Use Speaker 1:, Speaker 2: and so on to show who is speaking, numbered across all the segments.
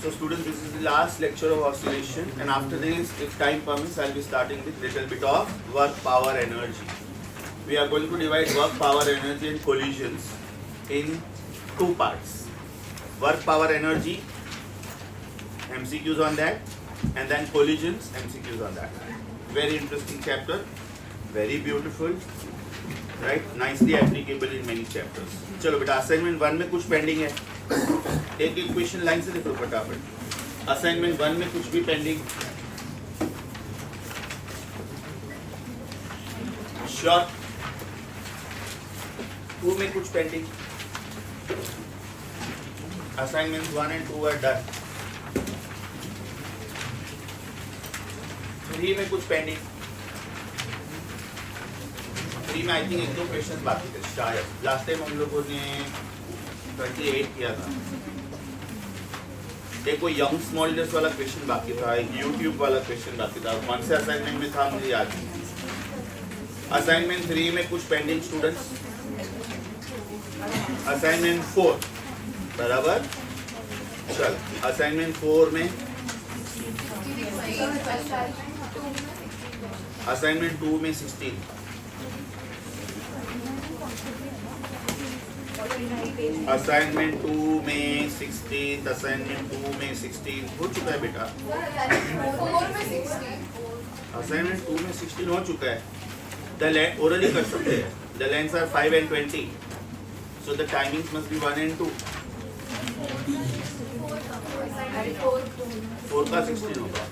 Speaker 1: So students, this is the last lecture of oscillation, and after this, if time permits, I'll be starting with little bit of work power energy. We are going to divide work power energy and collisions in two parts. Work power energy, MCQs on that, and then collisions, MCQs on that. Very interesting chapter, very beautiful, right? Nicely applicable in many chapters. चलो बेटा, assignment 1 में कुछ pending है, एक एक question line से देखो फटाफट. असाइनमेंट 1 में कुछ भी पेंडिंग? श्योर? 2 में कुछ pending? Assignment 1 and 2 are done. 3 में कुछ पेंडिंग? 3 में आई थिंक एक दो क्वेश्चन बाकी थे शायद. लास्ट टाइम हम लोगों ने 28 किया था. एक कोई यंग्स मॉड्यूलस वाला क्वेश्चन बाकी था, एक यूट्यूब वाला क्वेश्चन बाकी था. कौन से असाइनमेंट में था मुझे याद नहीं. असाइनमेंट 3 में कुछ पेंडिंग स्टूडेंट्स? असाइनमेंट 4 बराबर. चल असाइनमेंट 4 में, असाइनमेंट 2 में 16, असाइनमेंट 2 में 16, असाइनमेंट 2 में 16 हो चुका है बेटा. असाइनमेंट 2 में 16 हो चुका है. द ओरली कर सकते हैं. The lengths are 5 and 20, so the timings must be 1 and 2. 4 का 16 होगा.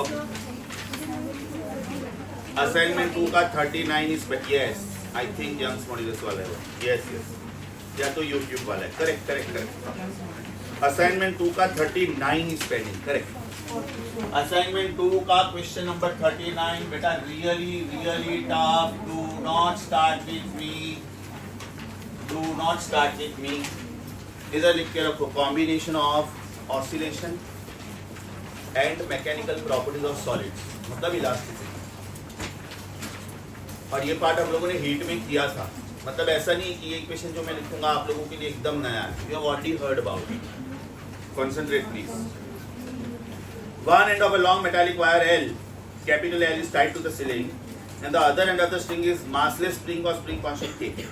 Speaker 1: ओके. असाइनमेंट 2 का 39 is yes, I think Young's modulus वाला है. यस यस, या तो यूट्यूब वाला है. Correct correct correct. असाइनमेंट 2 का 39 इज पेंडिंग. करेक्ट. असाइनमेंट 2 का क्वेश्चन नंबर 39 बेटा really really tough. Do not start with me, do not start with me. इधर लिख के रखो, combination of oscillation and mechanical properties of solids, मतलब elasticity. और ये पार्ट हम लोगों ने हीट में किया था. मतलब ऐसा नहीं कि ये क्वेश्चन जो मैं लिखूंगा आप लोगों के लिए एकदम नया है. You have already heard about it. Concentrate please. One end of a long metallic wire L, capital L, is tied to the ceiling, and the other end of the string is massless spring or spring constant K.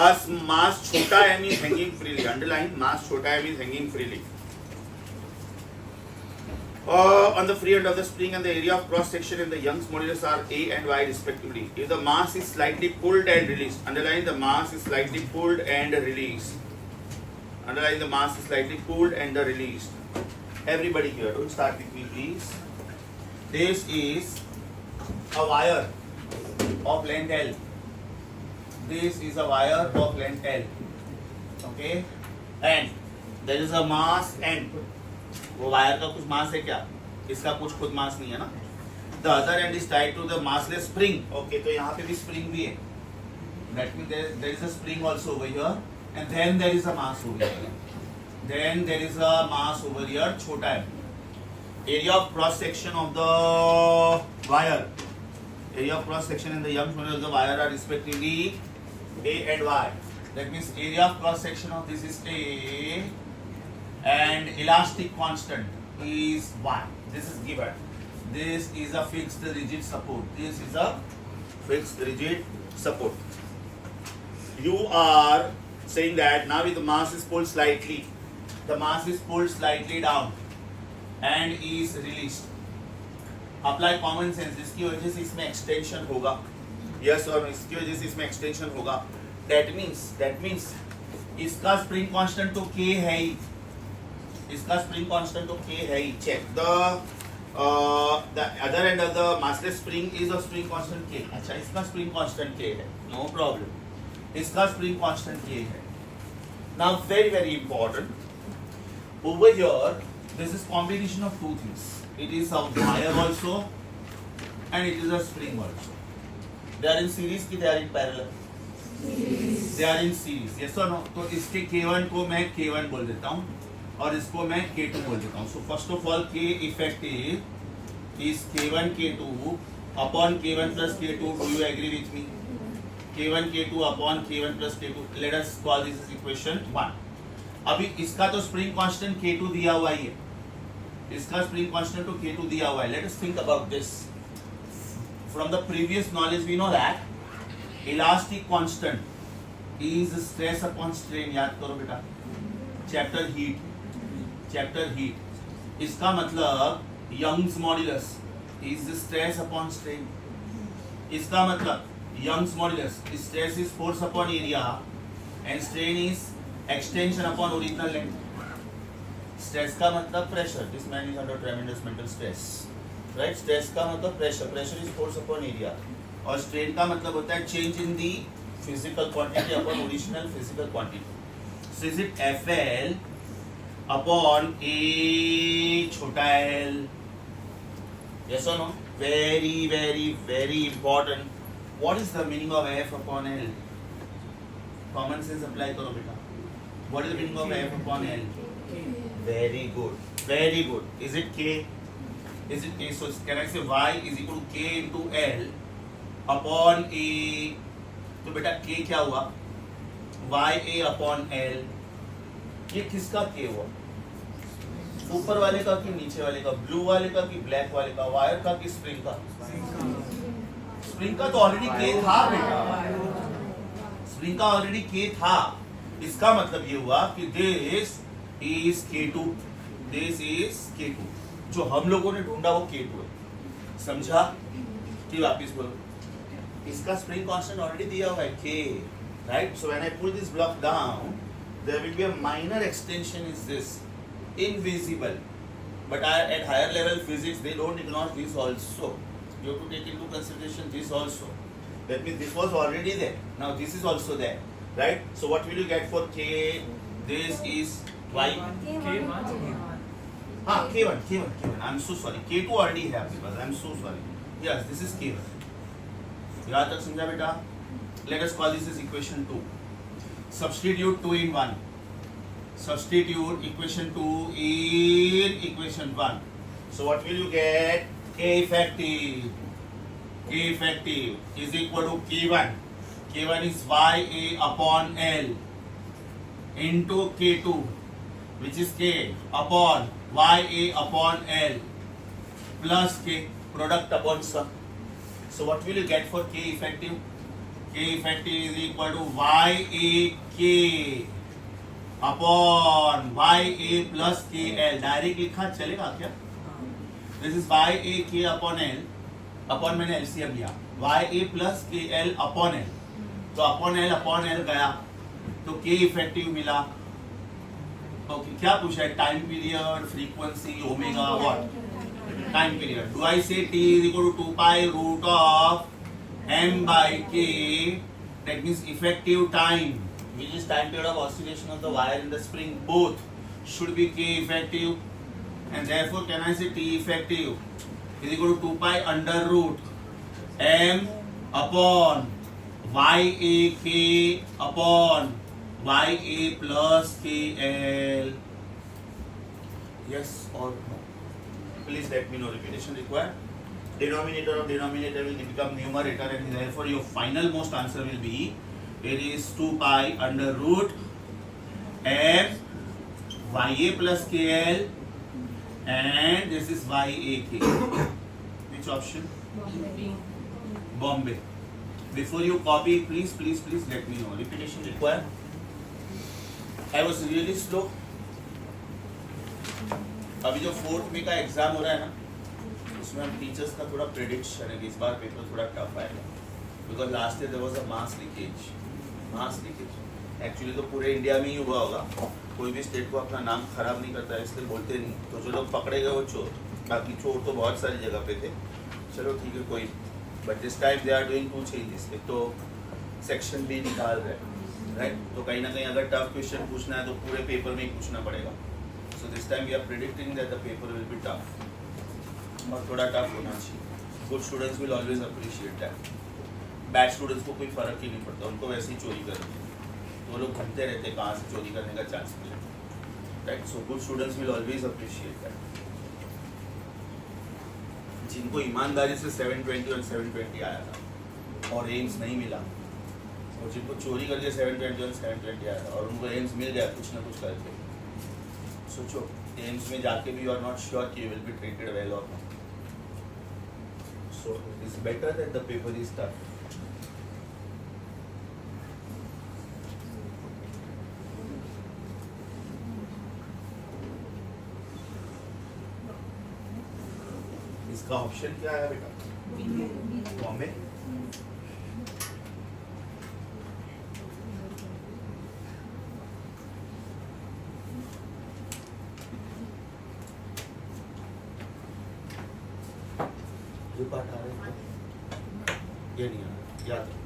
Speaker 1: As mass छोटा m is hanging freely. Underline, mass छोटा m is hanging freely. On the free end of the spring, and the area of cross section in the Young's modulus are A and Y respectively. If the mass is slightly pulled and released, underline the mass is slightly pulled and released. Underline the mass is slightly pulled and released. Everybody here, don't start with me please. This is a wire of length L. This is a wire of length L. Okay, and there is a mass M. वो wire का कुछ मास है क्या? इसका कुछ खुद मास नहीं है ना. The other end is tied to the massless spring. Okay, तो यहाँ पे भी spring भी है. That means there is a spring also over here, and then there is a mass over here. Then there is a mass over here, छोटा है. Area of cross section of the wire. Area of cross section in the Young's modulus of the wire are respectively A and Y. That means area of cross section of this is A, and elastic constant is 1. This is given. This is a fixed rigid support. This is a fixed rigid support. You are saying that now if the mass is pulled slightly, the mass is pulled slightly down and is released. Apply common sense. इसकी वजह से इसमें extension होगा. Yes or no? इसकी वजह से इसमें extension होगा. That means इसका spring constant तो K है ही. इसका spring constant तो K है ही. Check the other end of the massless spring is a spring constant K. अच्छा, इसका spring constant K है. No problem. इसका spring constant K है. Now very very important. Over here, this is combination of two things. It is a wire also, and it is a spring also. They are in series ki they are in parallel? Series. They are in series. Yes or no? तो इसके K1 को मैं K1 बोल देता हूँ और इसको मैं K2 बोल देता हूँ. So first of all, K effective is K1 K2 upon K1 plus K2. Do you agree with me? K1 K2 upon K1 plus K2. Let us call this as equation 1. अभी इसका तो spring constant K2 दिया हुआ ही है, इसका spring constant तो K2 दिया हुआ है. Let us think about this. From the previous knowledge we know that elastic constant is stress upon strain. याद करो बेटा, चैप्टर हीट. इसका मतलब Young's modulus is stress upon strain. इसका मतलब Young's modulus stress is force upon area and strain is extension upon original length. Stress का मतलब pressure, this man is under tremendous mental stress, right. Stress का मतलब pressure is force upon area, और strain का मतलब होता है change in the physical quantity upon original physical quantity. So is it FL upon A छोटा l. Yes or no? Very important. What is the meaning of F upon L? Common sense apply करो बेटा. What is the meaning of F upon L? Very good. Is it K? So can I say Y is equal to K into L upon A? तो बेटा K क्या हुआ? YA upon L. ये किसका K हुआ? ऊपर वाले का कि नीचे वाले का, ब्लू वाले का कि ब्लैक वाले का, वायर का कि स्प्रिंग का? स्प्रिंग का तो ऑलरेडी K था बेटा, स्प्रिंग का ऑलरेडी K था. इसका मतलब ये हुआ कि this is K2, this is K2. जो हम लोगों ने ढूंढा वो K2 है. समझा कि वापिस बोलो, इसका स्प्रिंग कांस्टेंट ऑलरेडी दिया हुआ है K, right. So when I pull this block down there will be a minor extension is this invisible, but at higher level physics they don't ignore this also. You have to take into consideration this also. That means this was already there, now this is also there, right. So what will you get for K? This is Y. K1. I'm so sorry, K2 already have because I'm so sorry. Yes, this is K1. याद तक समझा बेटा. Let us call this as equation 2. Substitute 2 in 1. Substitute equation 2 in equation 1. So what will you get? K effective is equal to K1. K1 is YA upon L into K2, which is K upon YA upon L plus K, product upon sum. So what will you get for K effective? K effective is equal to YAK upon YA plus KL. Direct लिखा चलेगा क्या? This is YAK upon L, upon मैंने LCM लिया, YA plus KL upon L. तो upon L गया तो K effective मिला. Okay, क्या पूछा है? Time period, frequency, omega, what? Time period. Do I say T is equal to 2 pi root of M by K. That means effective time, which is time period of oscillation of the wire in the spring, both should be K effective, and therefore can I say T effective is equal to 2 pi under root M upon YAK upon YA plus KL. Yes or no? Please let me know. Repetition required. Denominator of denominator will become numerator, and therefore your final most answer will be, it is 2 pi under root M YA plus KL, and this is YAK. Which option? Bombay. Before you copy, please let me know. Repetition required. I was really slow. अभी जो 4th में का exam हो रहा है ना, उसमें हम टीचर्स का थोड़ा प्रेडिक्शन है कि इस बार पेपर थोड़ा टफ आएगा, because last year there was a mass leakage. Actually तो पूरे इंडिया में ही हुआ होगा, कोई भी स्टेट को अपना नाम खराब नहीं करता है, इसलिए बोलते नहीं. तो जो लोग पकड़े गए वो चोर, बाकी चोर तो बहुत सारी जगह पे थे. चलो ठीक है कोई, but this time they are doing 2 changes. एक तो सेक्शन भी निकाल रहे हैं, राइट. तो कहीं ना कहीं अगर टफ क्वेश्चन पूछना है तो पूरे पेपर में ही पूछना पड़ेगा. So this time we are predicting that the paper will be tough, और थोड़ा टफ होना चाहिए. Good students will always appreciate that. Bad students को कोई फर्क ही नहीं पड़ता, उनको वैसे ही चोरी करनी है, तो वो लोग घूमते रहते कहाँ से चोरी करने का चांस मिले, right. So good students will always appreciate that. जिनको ईमानदारी से 720 और 720 आया था और एम्स नहीं मिला, और जिनको चोरी करके 720 आया और उनको एम्स मिल गया कुछ ना कुछ करके, सोचो एम्स में जाके भी यू आर नॉट श्योर कि you will be treated well or not. So it is better that the paper is tough. इसका ऑप्शन क्या है बेटा? बॉम्बे. ये पार्ट आ रहा है, ये नहीं आ रहा, याद रखो.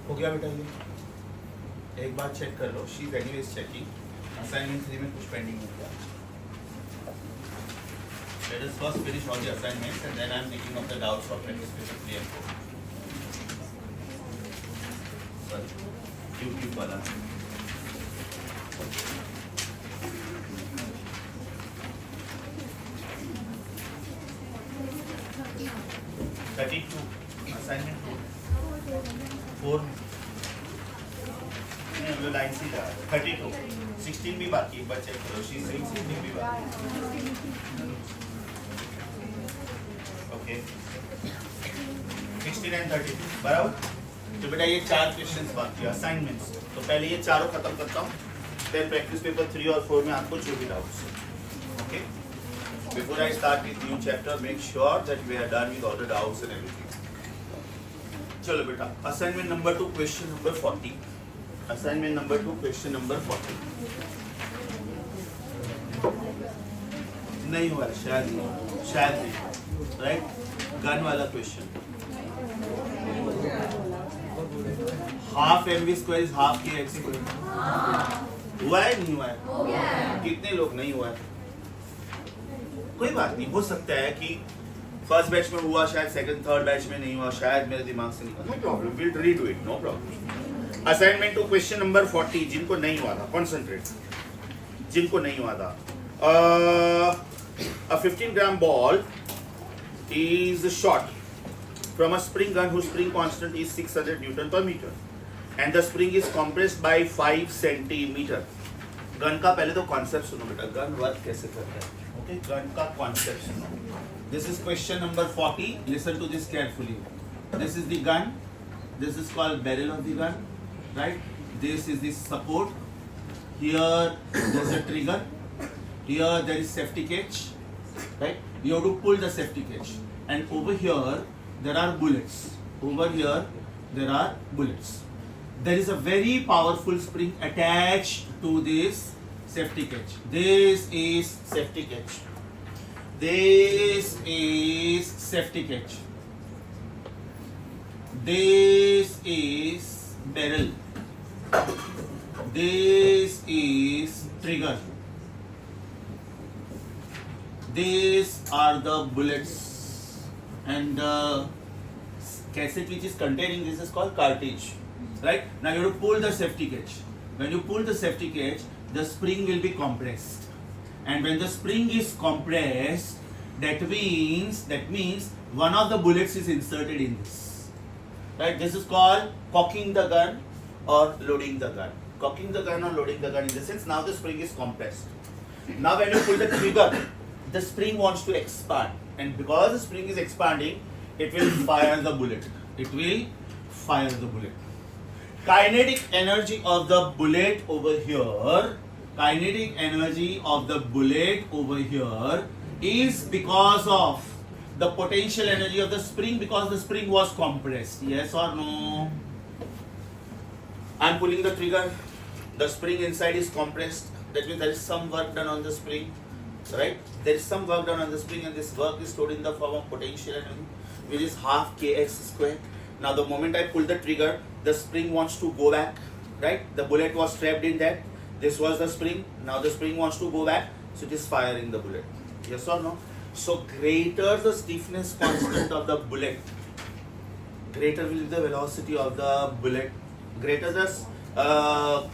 Speaker 1: हो गया बेटा ये? एक बार चेक कर लो. She is anyways checking. Assignment 3 में कुछ पेंडिंग हो गया. Let us first finish all the assignments and then I am thinking of the doubts for practice paper 3 and 4. Sorry, YouTube वाला. Assignment 4 नहीं लाइन से जा 32 16 भी बाकी है. बच्चे करो शी 16 भी बाकी. ओके 16 एंड 32 बराबर. तो बेटा ये 4 क्वेश्चंस बाकी है असाइनमेंट्स. तो पहले ये चारों खत्म करता हूँ, फिर प्रैक्टिस पेपर 3 और 4 में आपको जो भी doubts. Okay before I start with new chapter make sure that we are done with all the doubts and everything. चलो बेटा assignment number 2 question number 40. Assignment number 2 question number 40 नहीं हुआ शायद नहीं राइट. गन वाला question. Half MV square is half K X square. हुआ है नहीं हुआ है? कितने लोग नहीं हुआ है? कोई बात नहीं, हो सकता है कि फर्स्ट बैच में हुआ, शायद सेकंड थर्ड बैच में नहीं हुआ, शायद मेरे दिमाग से नहीं हुआ. No problem, will redo it, no problem. Assignment 2 question number 40. जिनको नहीं हुआ था कॉन्सेंट्रेट. जिनको नहीं हुआ था a 15-gram ball is shot from a spring gun whose spring constant is 600 Newton per meter and the spring is compressed by 5 centimeter. Gun का पहले तो कॉन्सेप्ट सुनो बेटा, गन वर्क कैसे करता है. ओके, गन का कॉन्सेप्ट सुनो. This is question number 40. Listen to this carefully. This is the gun. This is called barrel of the gun, right? This is the support. Here there is a trigger. Here there is safety cage, right? You have to pull the safety cage, and over here there are bullets. Over here there are bullets. There is a very powerful spring attached to this safety cage. This is safety cage. This is safety cage. This is barrel. This is trigger. These are the bullets, and the cassette which is containing this is called cartridge. Right? Now you have to pull the safety cage. When you pull the safety cage, the spring will be compressed, and when the spring is compressed, that means one of the bullets is inserted in this. Right? This is called cocking the gun or loading the gun. Cocking the gun or loading the gun in the sense now the spring is compressed. Now when you pull the trigger, the spring wants to expand, and because the spring is expanding, it will fire the bullet. It will fire the bullet. Kinetic energy of the bullet over here, kinetic energy of the bullet over here is because of the potential energy of the spring, because the spring was compressed. Yes or no? I am pulling the trigger. The spring inside is compressed. That means there is some work done on the spring. Right? There is some work done on the spring, and this work is stored in the form of potential energy, which is half kx square. Now the moment I pull the trigger, the spring wants to go back. Right? The bullet was trapped in that. This was the spring. Now the spring wants to go back, so it is firing the bullet. Yes or no? So greater the stiffness constant of the bullet, greater will be the velocity of the bullet. Greater the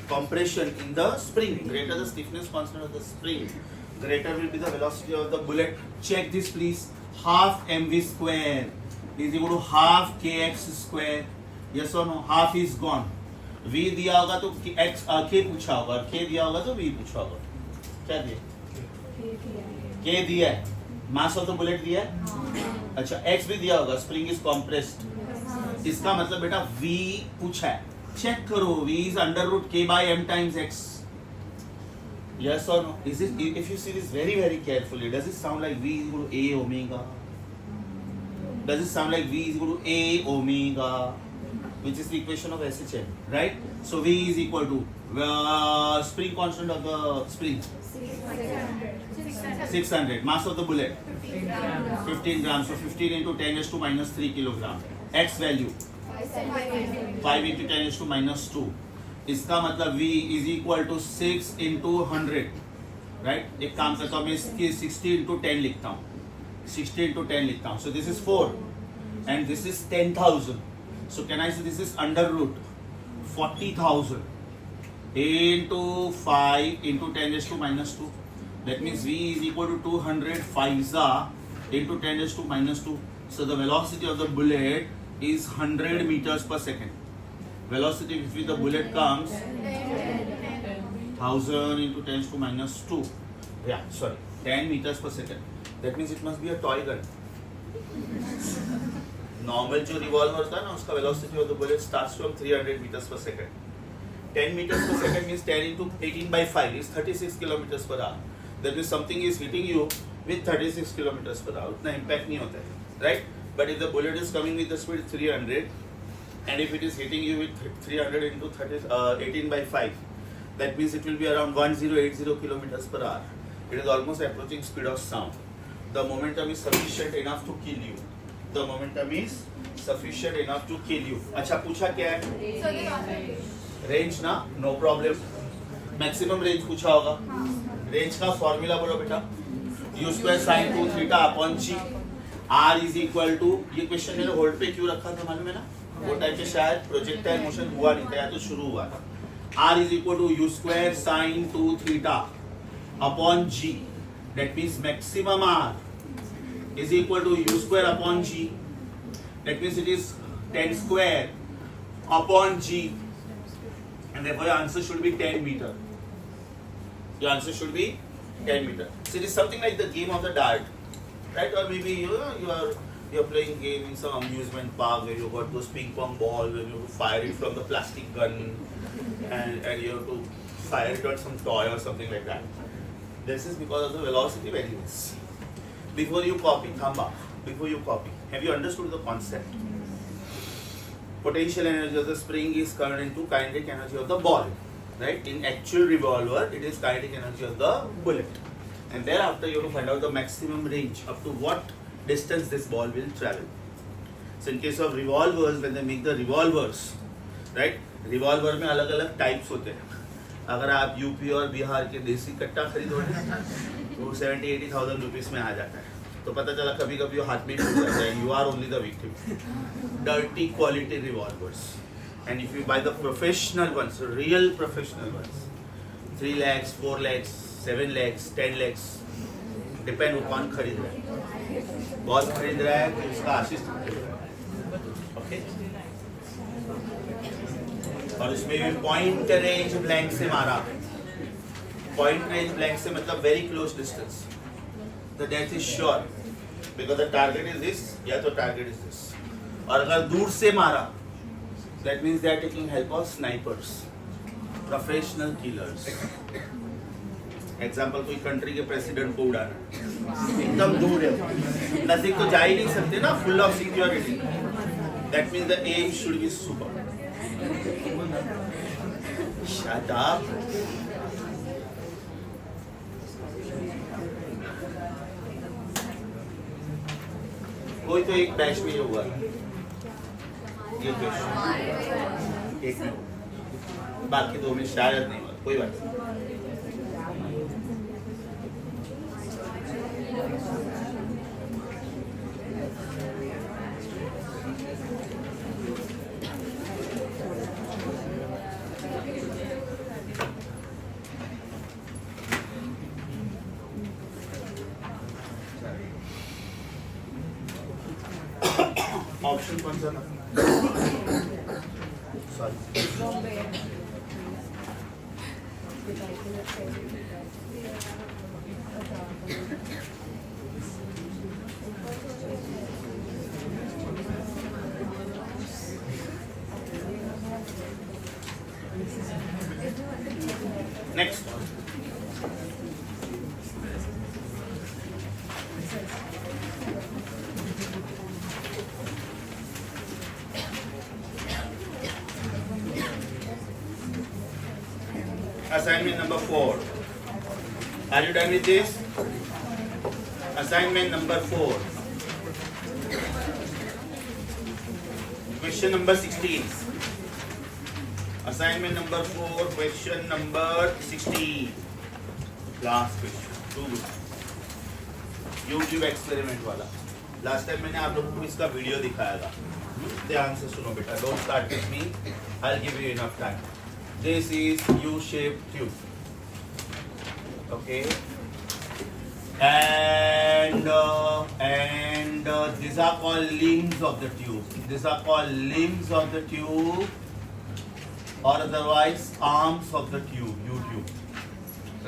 Speaker 1: compression in the spring, greater the stiffness constant of the spring, greater will be the velocity of the bullet. Check this please. Half mv square is equal to half kx square. Yes or no? Half is gone. v दिया होगा तो x k पूछा होगा, k दिया होगा तो v पूछा होगा. क्या दिया? k दिया है. मास ऑफ द बुलेट दिया है. अच्छा, x भी दिया होगा. Spring is compressed. इसका मतलब बेटा v पूछा है. चेक करो. v is under root k by m times x. Yes or no? Is it, if you see this very carefully, does it sound like v is equal to a omega? Does it sound like v is equal to a omega, which is the equation of SHM, right? So v is equal to spring constant of the spring 600. Mass of the bullet 15 grams. So 15 into 10 raised to minus 3 kilogram. X value 5 into 10 raised to minus 2. इसका मतलब v is equal to 6 into 100. Right? एक काम करता हूँ मैं इसकी 60 into 10 लिखता हूँ. 60 into 10 लिखता हूँ. So this is 4 and this is 10,000. So can I say this is under root 40,000 into 5 into 10 raised to minus 2. That means v is equal to 200 5 into 10 raised to minus 2. So the velocity of the bullet is 100 meters per second. Velocity with which the bullet comes 1000 into 10 raised to minus 2. Yeah, sorry, 10 meters per second. That means it must be a toy gun. Normal जो revolver होता है ना, उसका velocity of the bullet starts from 300 meters per second. 10 meters per second means 10 into 18 by 5 is 36 kilometers per hour. That means something is hitting you with 36 kilometers per hour. उतना impact नहीं होता है, right? But if the bullet is coming with the speed 300 and if it is hitting you with 300 into 18 by 5, that means it will be around 1080 kilometers per hour. It is almost approaching speed of sound. The momentum is sufficient enough to kill you. The momentum is sufficient enough to kill you. अच्छा पूछा क्या है? Range ना? No problem. Maximum range पूछा होगा. Range का formula बोलो बेटा. U square sin 2 theta upon g. R is equal to, ये क्वेश्चन मैंने होल्ड पे क्यों रखा था मालूम है ना? वो टाइम पे शायद प्रोजेक्टाइल मोशन हुआ नहीं था या तो शुरू हुआ था. R is equal to U square sin 2 theta upon g. That means maximum R is equal to U square upon g. That means it is 10 square upon g. And therefore your answer should be 10 meter. Your answer should be 10 meter. So it is something like the game of the dart, right? Or maybe you are playing game in some amusement park where you got those ping pong ball where you fire it from the plastic gun and you have to fire it on some toy or something like that. This is because of the velocity values. Before you copy, Thamba, before you copy, have you understood the concept? Potential energy of the spring is converted into kinetic energy of the ball, right? In actual revolver, it is kinetic energy of the bullet. And thereafter, you have to find out the maximum range up to what distance this ball will travel. So in case of revolvers, when they make the revolvers, right? Revolver में अलग अलग types होते हैं. अगर आप UP और बिहार के देसी कट्टा खरीदोगे तो 70-80,000 रुपीस में आ जाता है. तो पता चला कभी कभी वो हाथ में टूट जाता है. You are only the victim. Dirty quality revolvers. And if you buy the professional ones, real professional ones, 3 lakhs, 4 lakhs, 7 lakhs, 10 lakhs, depend वो कौन खरीद रहा है. बॉस खरीद रहा है कि उसका आशीष खरीद रहा है. Okay? और उसमें भी पॉइंट रेंज ब्लैंक से मारा. पॉइंट रेंज ब्लैंक से मतलब very close distance. The death is sure because the target is this या तो टारगेट इज दिस. और अगर दूर से मारा that means they are taking help of snipers, professional killers. Example कोई कंट्री के प्रेसिडेंट को उड़ाना एकदम दूर है, नजदीक तो जा ही नहीं सकते ना, full of security. That means the aim should be super. Shut up. कोई तो एक बैच में होगा ये क्वेश्चन, एक में बाकी दो में शायद नहीं हुआ. कोई बात नहीं. ऑप्शन कौन सा था? Sorry. Next. Assignment number 4. Are you done with this? Assignment number 4. Question number 16. Assignment number 4. Question number 16. Last question. Too good. YouTube experiment वाला. Last time मैंने आप लोगों को इसका वीडियो दिखाया था. ध्यान से सुनो बेटा. Don't start with me. I'll give you enough time. This is U-shaped tube. Okay. And these are called limbs of the tube. These are called limbs of the tube, or otherwise arms of the tube. U-tube.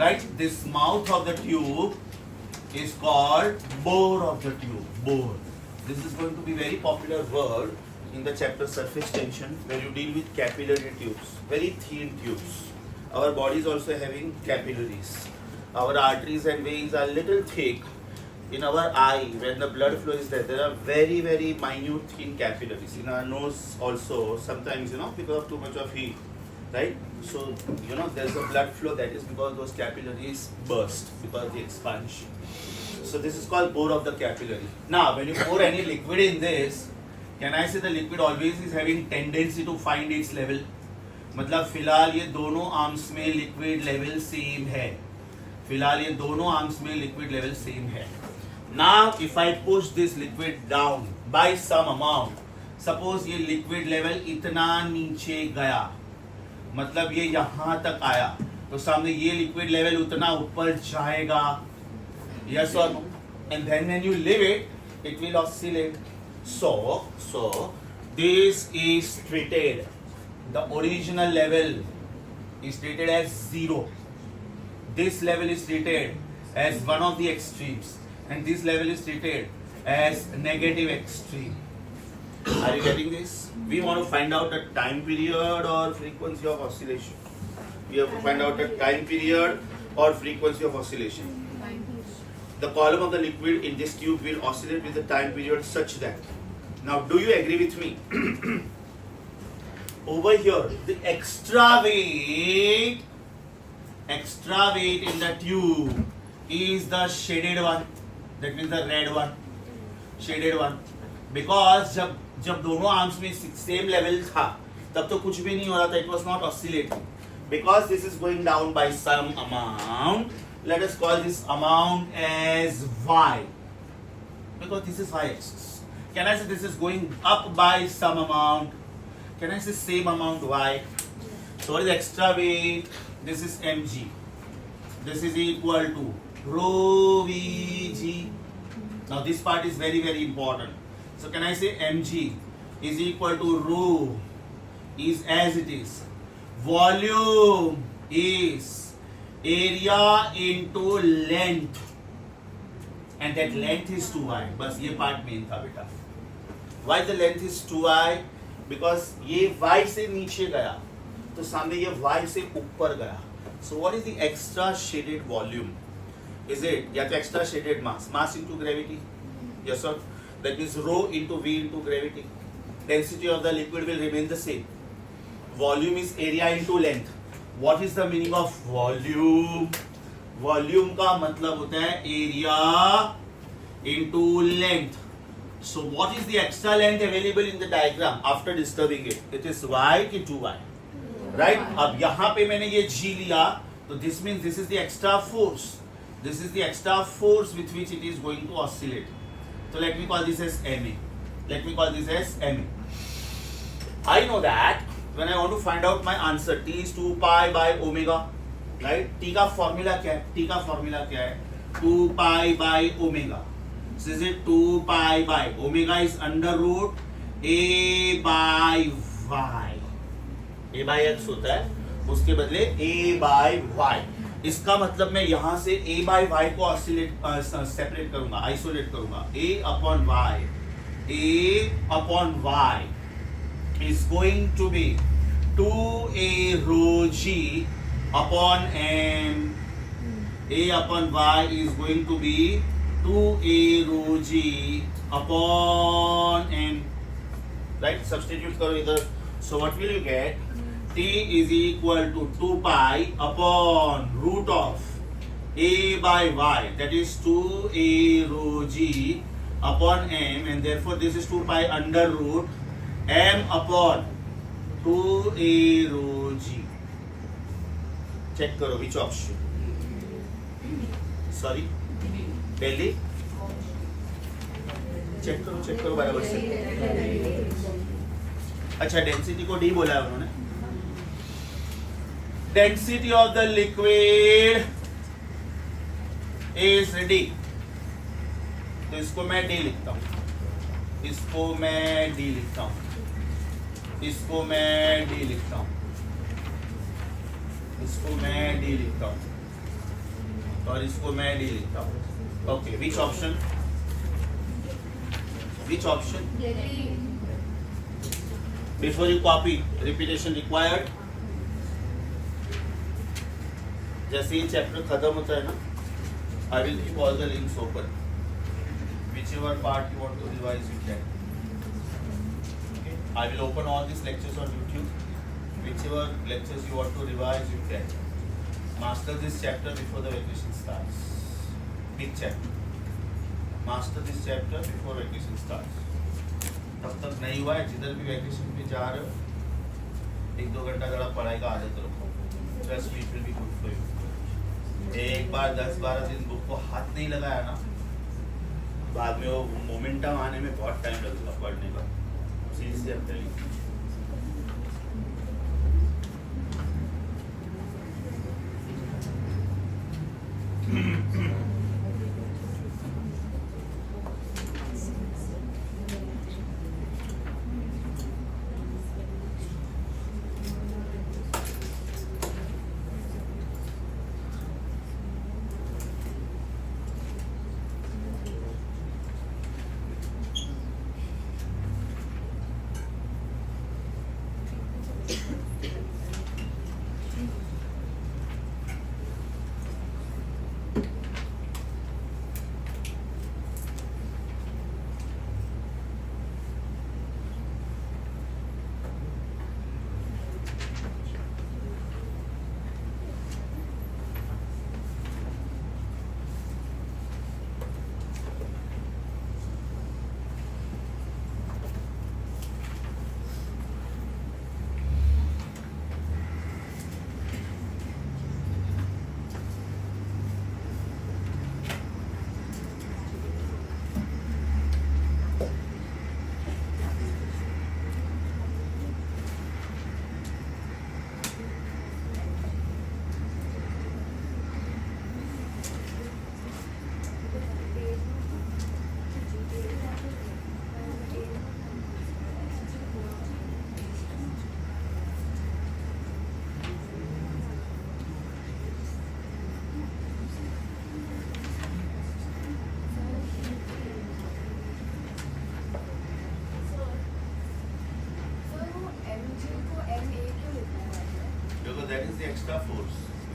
Speaker 1: Right? This mouth of the tube is called bore of the tube. Bore. This is going to be very popular word in the chapter surface tension, where you deal with capillary tubes, very thin tubes. Our body is also having capillaries. Our arteries and veins are little thick. In our eye, when the blood flow is there are very, very minute thin capillaries. In our nose also, sometimes, because of too much of heat, right? So, there's a blood flow that is because those capillaries burst because of the expansion. So this is called bore of the capillary. Now, when you pour any liquid in this, can I say the liquid always is having tendency to find its level? मतलब फिलहाल ये दोनों arms में liquid level same है. फिलहाल ये दोनों arms में लिक्विड लेवल सेम है. Now if I push this liquid down by some amount, suppose ये लिक्विड लेवल इतना नीचे गया, मतलब ये यहाँ तक आया, तो सामने ये लिक्विड लेवल उतना ऊपर जाएगा. Yes or no? And then when you leave it, it will oscillate. So this is treated, the original level is treated as 0. this level is treated as one of the extremes and this level is treated as negative extreme. Are you getting this? We want to find out the time period or frequency of oscillation. We have to find out the time period or frequency of oscillation. The column of the liquid in this tube will oscillate with the time period such that. Now, do you agree with me? Over here, the extra weight in the tube is the shaded one. That means the red one, shaded one. Because जब दोनों arms में same level था तब तो कुछ भी नहीं हो रहा था. It was not oscillating. Because this is going down by some amount, let us call this amount as y. Because this is y-axis. Can I say this is going up by some amount? Can I say same amount y? So what is extra weight? This is mg. This is equal to rho vg. Now this part is very, very important. So can I say mg is equal to rho is as it is. Volume is area into length. And that length is 2y. बस ये part main था बेटा. Why the length is 2y? Because ये y से नीचे गया तो सामने ये y से ऊपर गया. So what is the extra shaded volume? Is it या तो extra shaded mass? Mass into gravity. Yes sir. That is rho into v into gravity. Density of the liquid will remain the same. Volume is area into length. What is the meaning of volume? Volume का मतलब होता है area into length. So what is the extra length available in the diagram after disturbing it? It is y ki 2y. Right? अब यहाँ पे मैंने ये g लिया तो this means this is the extra force. This is the extra force with which it is going to oscillate. So let me call this as ma. Let me call this as ma. I know that when I want to find out my answer, t is 2 pi by omega. Right? T का formula क्या है? T का formula क्या है? 2 pi by omega. So is it 2 pi by omega is under root a by y. a by x होता है, उसके बदले a by y. इसका मतलब मैं यहाँ से a by y को सेपरेट करूंगा, आइसोलेट करूंगा. a upon y is going to be 2a rho g upon m. A upon y is going to be 2a rho g upon m. Right? Substitute karo idhar. So what will you get? T is equal to 2 pi upon root of a by y. That is 2a rho g upon m, and therefore this is 2 pi under root m upon 2a rho g. Check करो which option. Sorry, Delhi. Check करो बराबर से. अच्छा, density को D बोला है उन्होंने. Density of the liquid is D. तो इसको मैं डी लिखता हूं, इसको मैं डी लिखता हूं, इसको मैं डी लिखता हूं, इसको मैं डी लिखता हूं और इसको मैं डी लिखता हूं. Okay, which option? Which option? Before you copy, repetition required. जैसे ही चैप्टर खत्म होता है ना, I will keep all the links open. Whichever part you want to revise, you can. Okay. I will open all these lectures on YouTube. Whichever lectures you want to revise, you can. Master this chapter before the vacation starts. Big chapter. Master this chapter before vacation starts. तब तक नहीं हुआ है, जिधर भी vacation पे जा रहे हो 1-2 घंटा अगर आप पढ़ाई का आदत रखो, trust me, it will be good for you. एक बार 10-12 दिन बुक को हाथ नहीं लगाया ना, बाद में वो मोमेंटम आने में बहुत टाइम लगेगा पढ़ने का. Seriously I am telling you.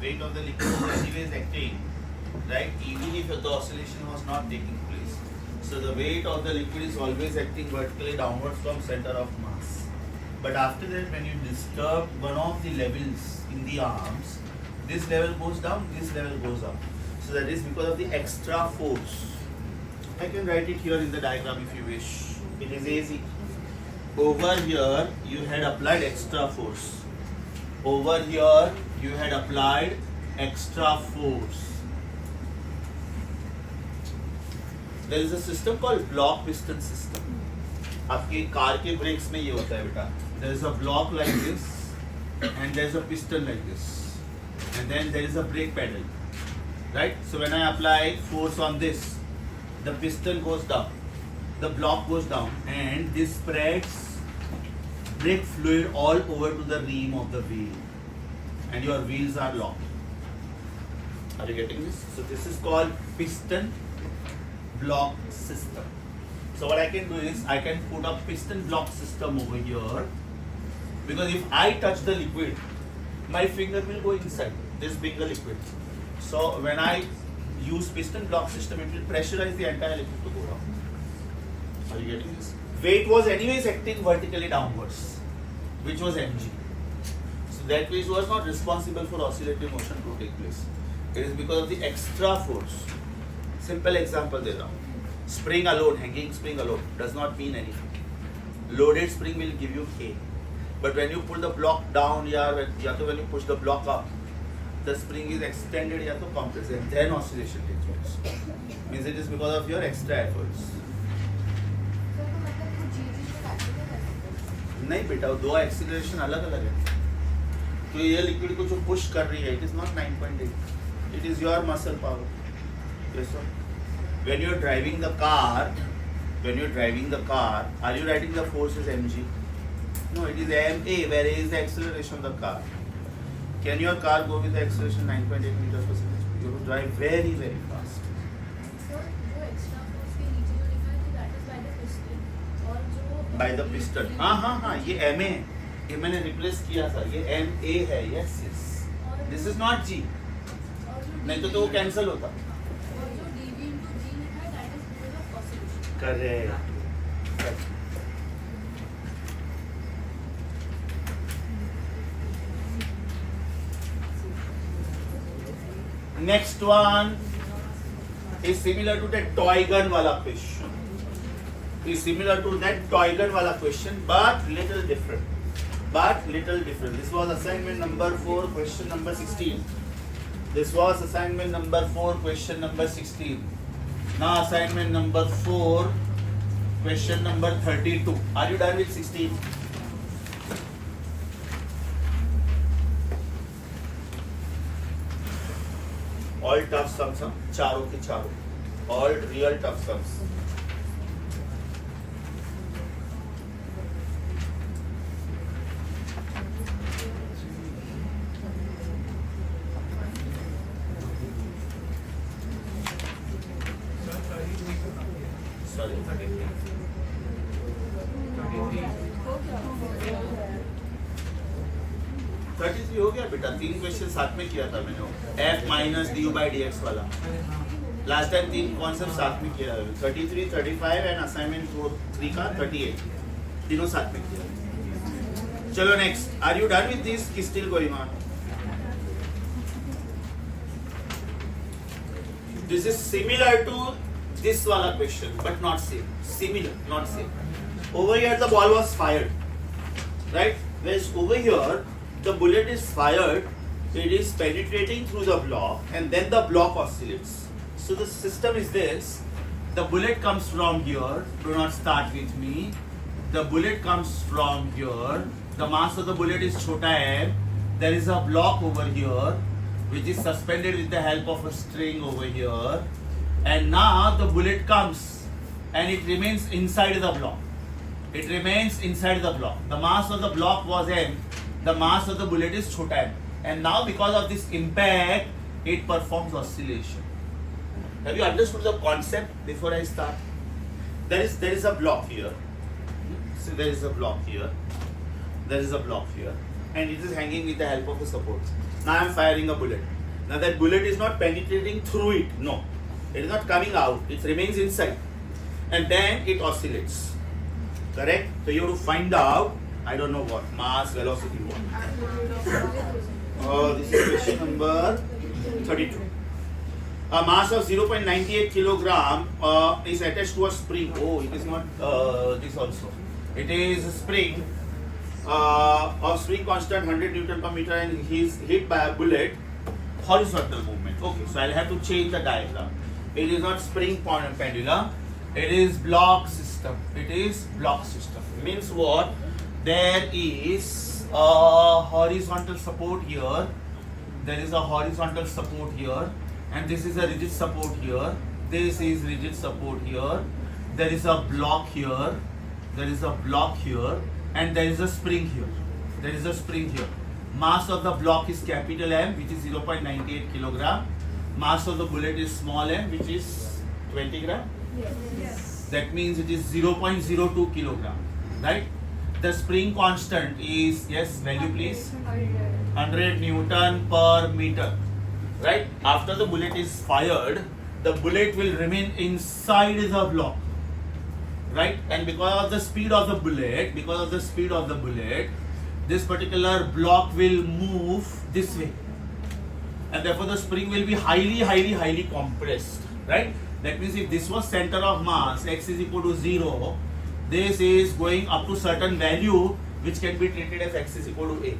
Speaker 1: weight of the liquid is anyways acting, right? Even if the oscillation was not taking place. So the weight of the liquid is always acting vertically downwards from center of mass. But after that, when you disturb one of the levels in the arms, this level goes down, this level goes up. So that is because of the extra force. I can write it here in the diagram if you wish. It is easy. Over here, you had applied extra force. Over here, you had applied extra force. There is a system called block piston system. आपके car के brakes में ये होता है बेटा. There is a block like this, and there is a piston like this, and then there is a brake pedal, right? So when I apply force on this, the piston goes down, the block goes down, and this spreads brake fluid all over to the rim of the wheel, and your wheels are locked. Are you getting this? So this is called piston block system. So what I can do is I can put a piston block system over here, because if I touch the liquid, my finger will go inside this bigger liquid. So when I use piston block system, it will pressurize the entire liquid to go down. Are you getting this? Weight was anyways acting vertically downwards, which was mg. So that weight was not responsible for oscillating motion to take place. It is because of the extra force. Simple example दे रहा हूँ. Spring alone, hanging spring alone does not mean anything. Loaded spring will give you K. But when you pull the block down, या तो when you push the block up, the spring is extended या तो compressed, and then oscillation takes place. Means it is because of your extra efforts. नहीं बेटा, दो acceleration अलग अलग है. तो ये लिक्विड को जो पुश कर रही है, it is not 9.8. It is your muscle power. Yes sir. When you are driving the car, are you writing the force as mg? No, it is ma. Where is the acceleration of the car? Can your car go with the acceleration 9.8 meters per second? You will drive very very fast.
Speaker 2: So, जो extra force के नीचे जो लिखा है, तो that is by the piston, और जो
Speaker 1: By the piston. हाँ, ये ma है. ये मैंने replace किया था. ये ma है. Yes. This is not g. नहीं तो वो cancel होता.
Speaker 2: और जो dv into g लिखा है, that is because of oscillation.
Speaker 1: Correct. Next one is similar to that toy gun wala question. But little different. This was assignment number 4, question number 16. Now assignment number 4, question number 32. Are you done with 16? All tough sums, चारों के चारों. All real tough sums. Sorry, 33 हो गया बेटा. 3 question साथ में किया था मैंने. f minus D by D x वाला लास्ट टाइम 3 कॉन्सेप्ट साथ में किया. 33, 35 एंड असाइनमेंट 3 का 38 तीनों साथ में किया. चलो next. Are you done with this कि still going on? This is similar to this wala question, but not same. Similar, not same. Over here the ball was fired, right? Whereas over here the bullet is fired, it is penetrating through the block, and then the block oscillates. So the system is this: the bullet comes from here. Do not start with me. The bullet comes from here. The mass of the bullet is chota m. There is a block over here, which is suspended with the help of a string over here. And now the bullet comes and it remains inside the block. The mass of the block was m. The mass of the bullet is chota m. And now because of this impact, it performs oscillation. Have you understood the concept before I start? There is a block here. So there is a block here. And it is hanging with the help of a support. Now I am firing a bullet. Now that bullet is not penetrating through it. No, it is not coming out. It remains inside, and then it oscillates. Correct? So you have to find out. I don't know what mass, velocity, what. This is question number 32. A mass of 0.98 kilogram is attached to a spring. Oh, it is not this also. It is a spring of spring constant 100 Newton per meter, and he is hit by a bullet. Horizontal movement. Okay, so I'll have to change the diagram. It is not spring pendulum. It is block system. It is block system. Means what? There is a horizontal support here. There is a horizontal support here. And this is a rigid support here. This is rigid support here. There is a block here. There is a block here. And there is a spring here. There is a spring here. Mass of the block is capital M, which is 0.98 kilogram. Mass of the bullet is small m, which is 20 gram.
Speaker 2: Yes.
Speaker 1: That means it is 0.02 kilogram. Right? The spring constant is, yes, value please, 100 Newton per meter. Right? After the bullet is fired, the bullet will remain inside the block. Right? And because of the speed of the bullet, this particular block will move this way. And therefore the spring will be highly compressed. Right? That means if this was center of mass, x is equal to 0, this is going up to certain value which can be treated as x is equal to a.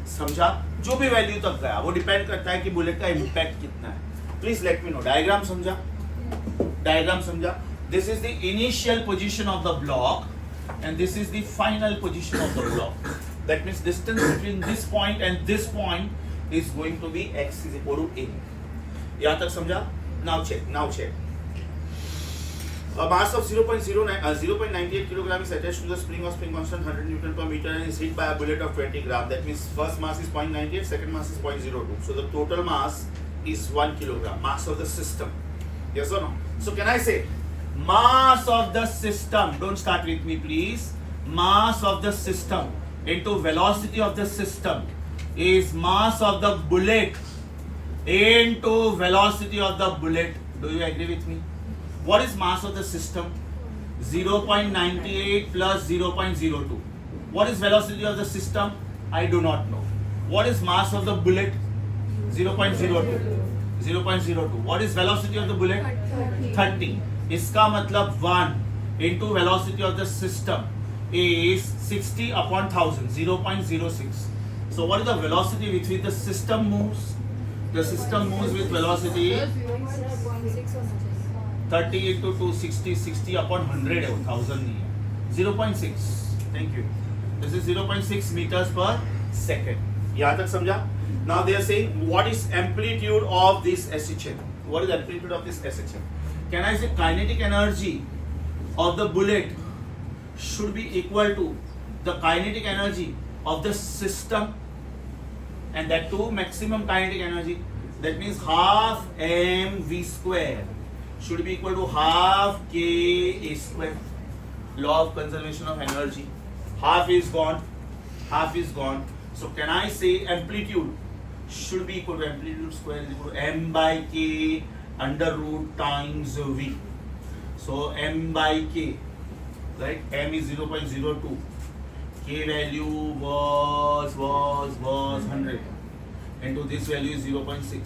Speaker 1: समझा? जो भी value तक गया वो depend करता है कि bullet का इम्पैक्ट कितना है. Please let me know. Diagram समझा? डायग्राम समझा? This is the initial position of the block and this is the final position of the block. That means distance between this point and this point is going to be x is equal to a. यहाँ तक समझा? Now check. A mass of 0.98 kilogram is attached to the spring of spring constant 100 Newton per meter and is hit by a bullet of 20 gram. That means first mass is 0.98, second mass is 0.02. So the total mass is 1 kilogram. Mass of the system. Yes or no? So can I say mass of the system? Don't start with me, please. Mass of the system into velocity of the system is mass of the bullet into velocity of the bullet. Do you agree with me? What is mass of the system? 0.98 plus 0.02. What is velocity of the system? I do not know. What is mass of the bullet? 0.02. 0.02. What is velocity of the bullet? 30. इसका मतलब 1 into velocity of the system is 60 upon 1000, 0.06. So what is the velocity with which the system moves? The system moves with velocity 30 into 260, 60 upon 100 है, 1000 नहीं है. 0.6. Thank you. This is 0.6 meters per second. यहाँ तक समझा? Now they are saying what is amplitude of this SHM? What is amplitude of this SHM? Can I say kinetic energy of the bullet should be equal to the kinetic energy of the system, and that too maximum kinetic energy. That means half mv square should be equal to half k square. Law of conservation of energy. Half is gone. So can I say amplitude should be equal to amplitude square is equal to m by k under root times v. So m by k, right? M is 0.02. K value was 100. Into this value is 0.6.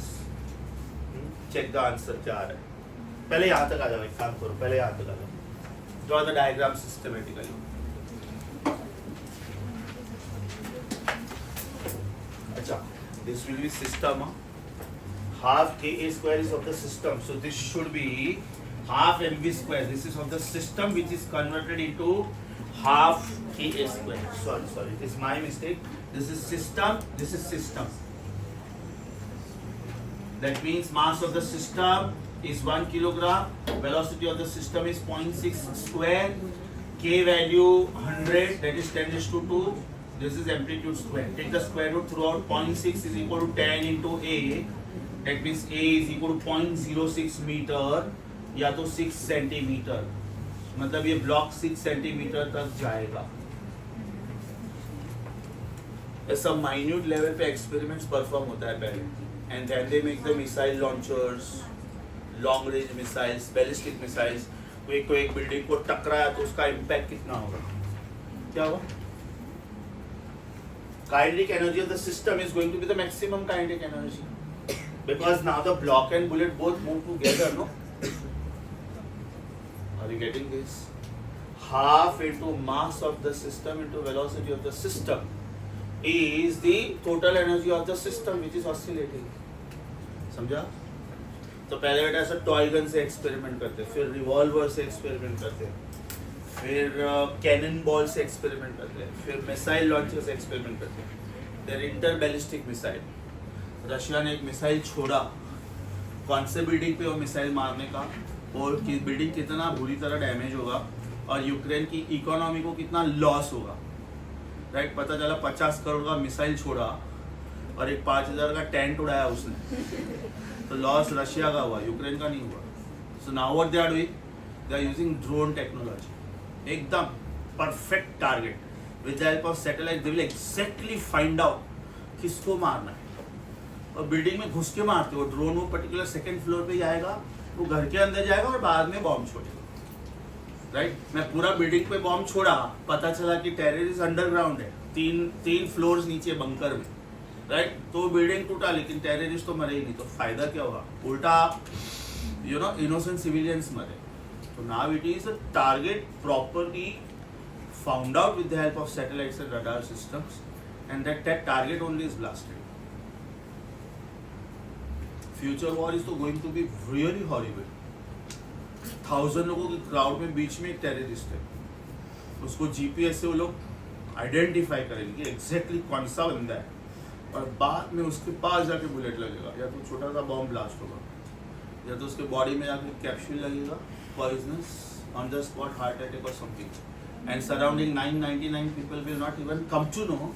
Speaker 1: Check the answer क्या आ रहा है. पहले यहाँ तक आ जाओ. एक काम करो. पहले यहाँ तक आ जाओ. Draw the diagram systematically. अच्छा. This will be system. Half Ka square is of the system. So this should be half mv square. This is of the system which is converted into half Ka square. Sorry. It is my mistake. This is system. This is system. That means mass of the system is 1 kilogram. Velocity of the system is 0.6 square. K value 100. That is 10 raised to 2. This is amplitude square. Take the square root throughout. 0.6 is equal to 10 into A. That means A is equal to 0.06 meter या तो 6 centimetre. मतलब ये block 6 centimetre तक जाएगा. ऐसा minute level पे experiments perform होता है पहले. and then they make the missile launchers, long range missiles, ballistic missiles. कोई एक बिल्डिंग को टकराया तो उसका इम्पैक्ट कितना होगा, क्या होगा? Kinetic energy of the system is going to be the maximum kinetic energy because now the block and bullet both move together, no? Are you getting this? Half into mass of the system into velocity of the system is the total energy of the system which is oscillating. समझा? तो पहले बेटा ऐसा toy gun से experiment करते, फिर revolver से experiment करते, फिर कैनन बॉल से एक्सपेरिमेंट करते, फिर मिसाइल लॉन्चर से एक्सपेरिमेंट करते, फिर इंटर बैलिस्टिक मिसाइल. रशिया ने एक मिसाइल छोड़ा, कौन से बिल्डिंग पे वो मिसाइल मारने का, और कि बिल्डिंग कितना बुरी तरह डैमेज होगा और यूक्रेन की इकोनॉमी को कितना लॉस होगा. राइट, पता चला 50 करोड़ का मिसाइल छोड़ा और एक 5000 का टेंट उड़ाया उसने, तो लॉस रशिया का हुआ, यूक्रेन का नहीं हुआ. So now what they are doing, they are using drone technology, एकदम perfect target with the help of satellite. They will exactly find out किसको मारना है और बिल्डिंग में घुस के मारते हो. ड्रोन वो पर्टिकुलर सेकंड फ्लोर पे जाएगा, वो घर के अंदर जाएगा और बाद में बॉम्ब छोड़ेगा. राइट, मैं पूरा बिल्डिंग पे बॉम्ब छोड़ा, पता चला कि टेररिस्ट अंडरग्राउंड है, तीन फ्लोर्स नीचे बंकर में. राइट, तो बिल्डिंग टूटा लेकिन टेररिस्ट तो मरे ही नहीं, तो फायदा क्या हुआ? उल्टा इनोसेंट सिविलियंस मरे. तो now it is a target properly found out with the help of satellites and radar systems, and that target only is blasted. Future war is तो going to be really horrible. 1000 लोगों के crowd में बीच में एक terrorist है, उसको GPS से वो लोग आइडेंटिफाई करेंगे कि एग्जैक्टली कौन सा बंदा है, और बाद में उसके पास जाके बुलेट लगेगा, या तो छोटा सा बॉम्ब ब्लास्ट होगा, या तो उसके बॉडी में जाके कैप्सूल लगेगा, poisonous on the spot, heart attack or something, and surrounding 999 people will not even come to know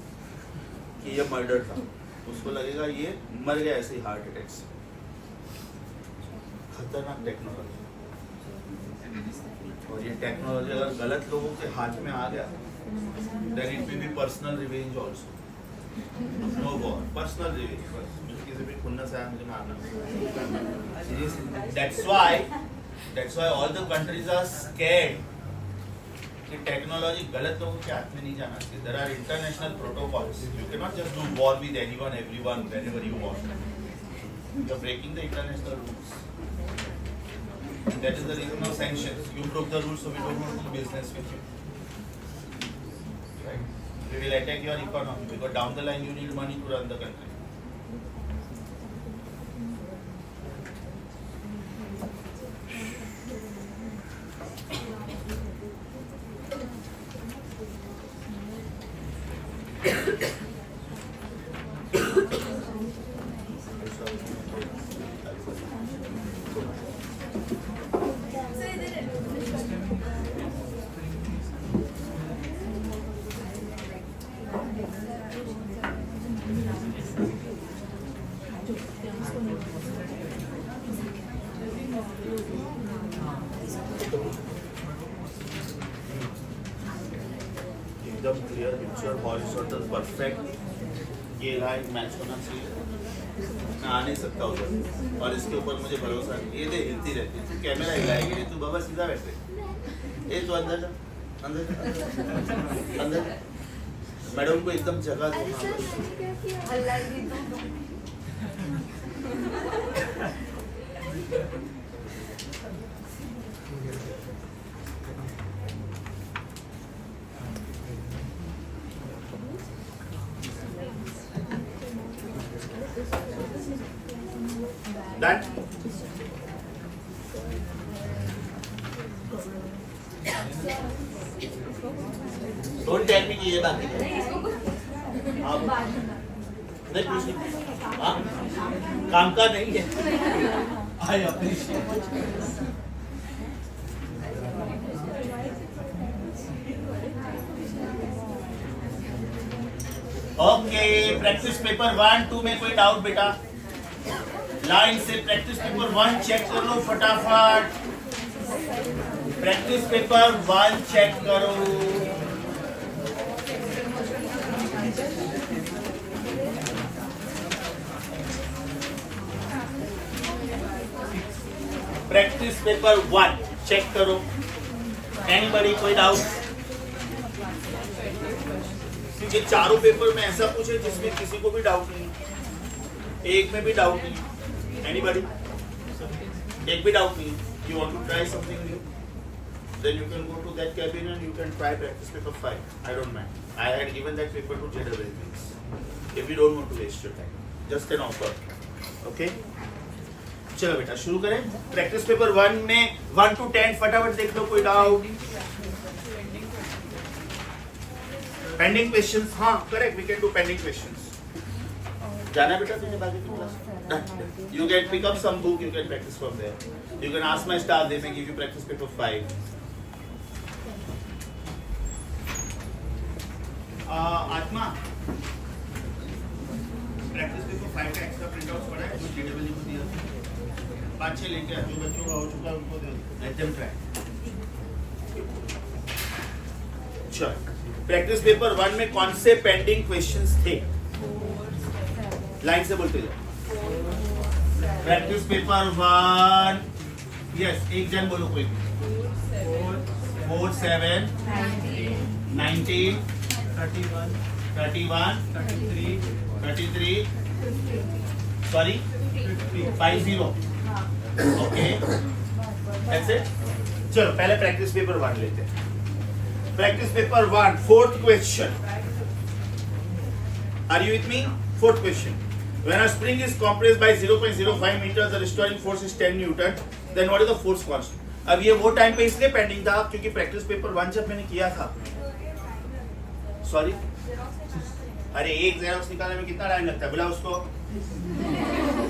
Speaker 1: कि ये मर्डर था. उसको लगेगा ये मर गया ऐसे ही हार्ट अटैक से. खतरनाक टेक्नोलॉजी. और ये टेक्नोलॉजी अगर गलत लोगों के हाथ में आ गया, then it will be personal revenge also. No war, personal revenge. बस मुझे किसी भी खुन्नस आया मुझे मारना. Seriously, that's why all the countries are scared कि टेक्नोलॉजी गलत लोगों के हाथ में नहीं जाना चाहिए. There are international protocols. You cannot just do war with anyone, everyone, whenever you want. You are breaking the international rules. That is the reason of sanctions. You broke the rules, so we don't want to do business with you. Right? We will attack your economy because down the line you need money to run the country. एकदम clear picture, horizontal perfect. ये line match होना चाहिए. मैं आ नहीं सकता उधर, और इसके ऊपर मुझे भरोसा है. ये दे हिलती रहती है, तू कैमरा हिलाएगी नहीं, तू बाबा सीधा बैठे. ये तो अंदर जा, अंदर. मैडम को एकदम जगह Done? Don't tell me कि ये बात नहीं पूछी. हाँ, काम का नहीं है. I appreciate. Okay, practice paper 1, 2 में कोई डाउट बेटा? लाइन से प्रैक्टिस पेपर 1 चेक कर लो फटाफट. प्रैक्टिस पेपर 1 चेक करो. प्रैक्टिस पेपर 1 चेक करो. एनीबॉडी कोई डाउट? क्योंकि चारों पेपर में ऐसा पूछे जिसमें किसी को भी डाउट नहीं, एक में भी डाउट नहीं. एनीबॉडी? एक भी डाउट नहीं. You want to try something new? Then you can go to that cabin and you can try practice paper 5. I don't mind. I had given that paper to JWs. If you don't want to waste your time, just an offer. Okay? चलो बेटा शुरू करें. Practice paper 1 में 1 to 10 फटाफट देख लो. कोई doubt? Pending questions. हाँ correct. We can do pending questions. जाना बेटा तुझे बाकी की class. You can pick up some book. You can practice from there. You can ask my staff. They may give you practice paper 5. आत्मा practice paper 5 का extra print out पड़ा है जो JW को दिया. 5-6 लेके जो बच्चों का हो चुका है उनको दे. Let them try. चल प्रैक्टिस पेपर 1 में कौन से पेंडिंग क्वेश्चंस थे? लाइन से बोलते जाओ. Practice paper 1. यस एक जन बोलो कोई. 4 7 19 31 33 sorry 50. Okay that's it. चलो पहले प्रैक्टिस पेपर 1 लेते हैं. Practice paper 1 4th question. Are you with me? 4th question. When a spring is compressed by 0.05 meters, the restoring force is 10 Newton. Then what is the force constant? अब ये वो time पे इसलिए pending था क्योंकि practice paper 1 जब मैंने किया था. सॉरी अरे एक जेरोक्स निकालने में कितना टाइम लगता है? बोला उसको.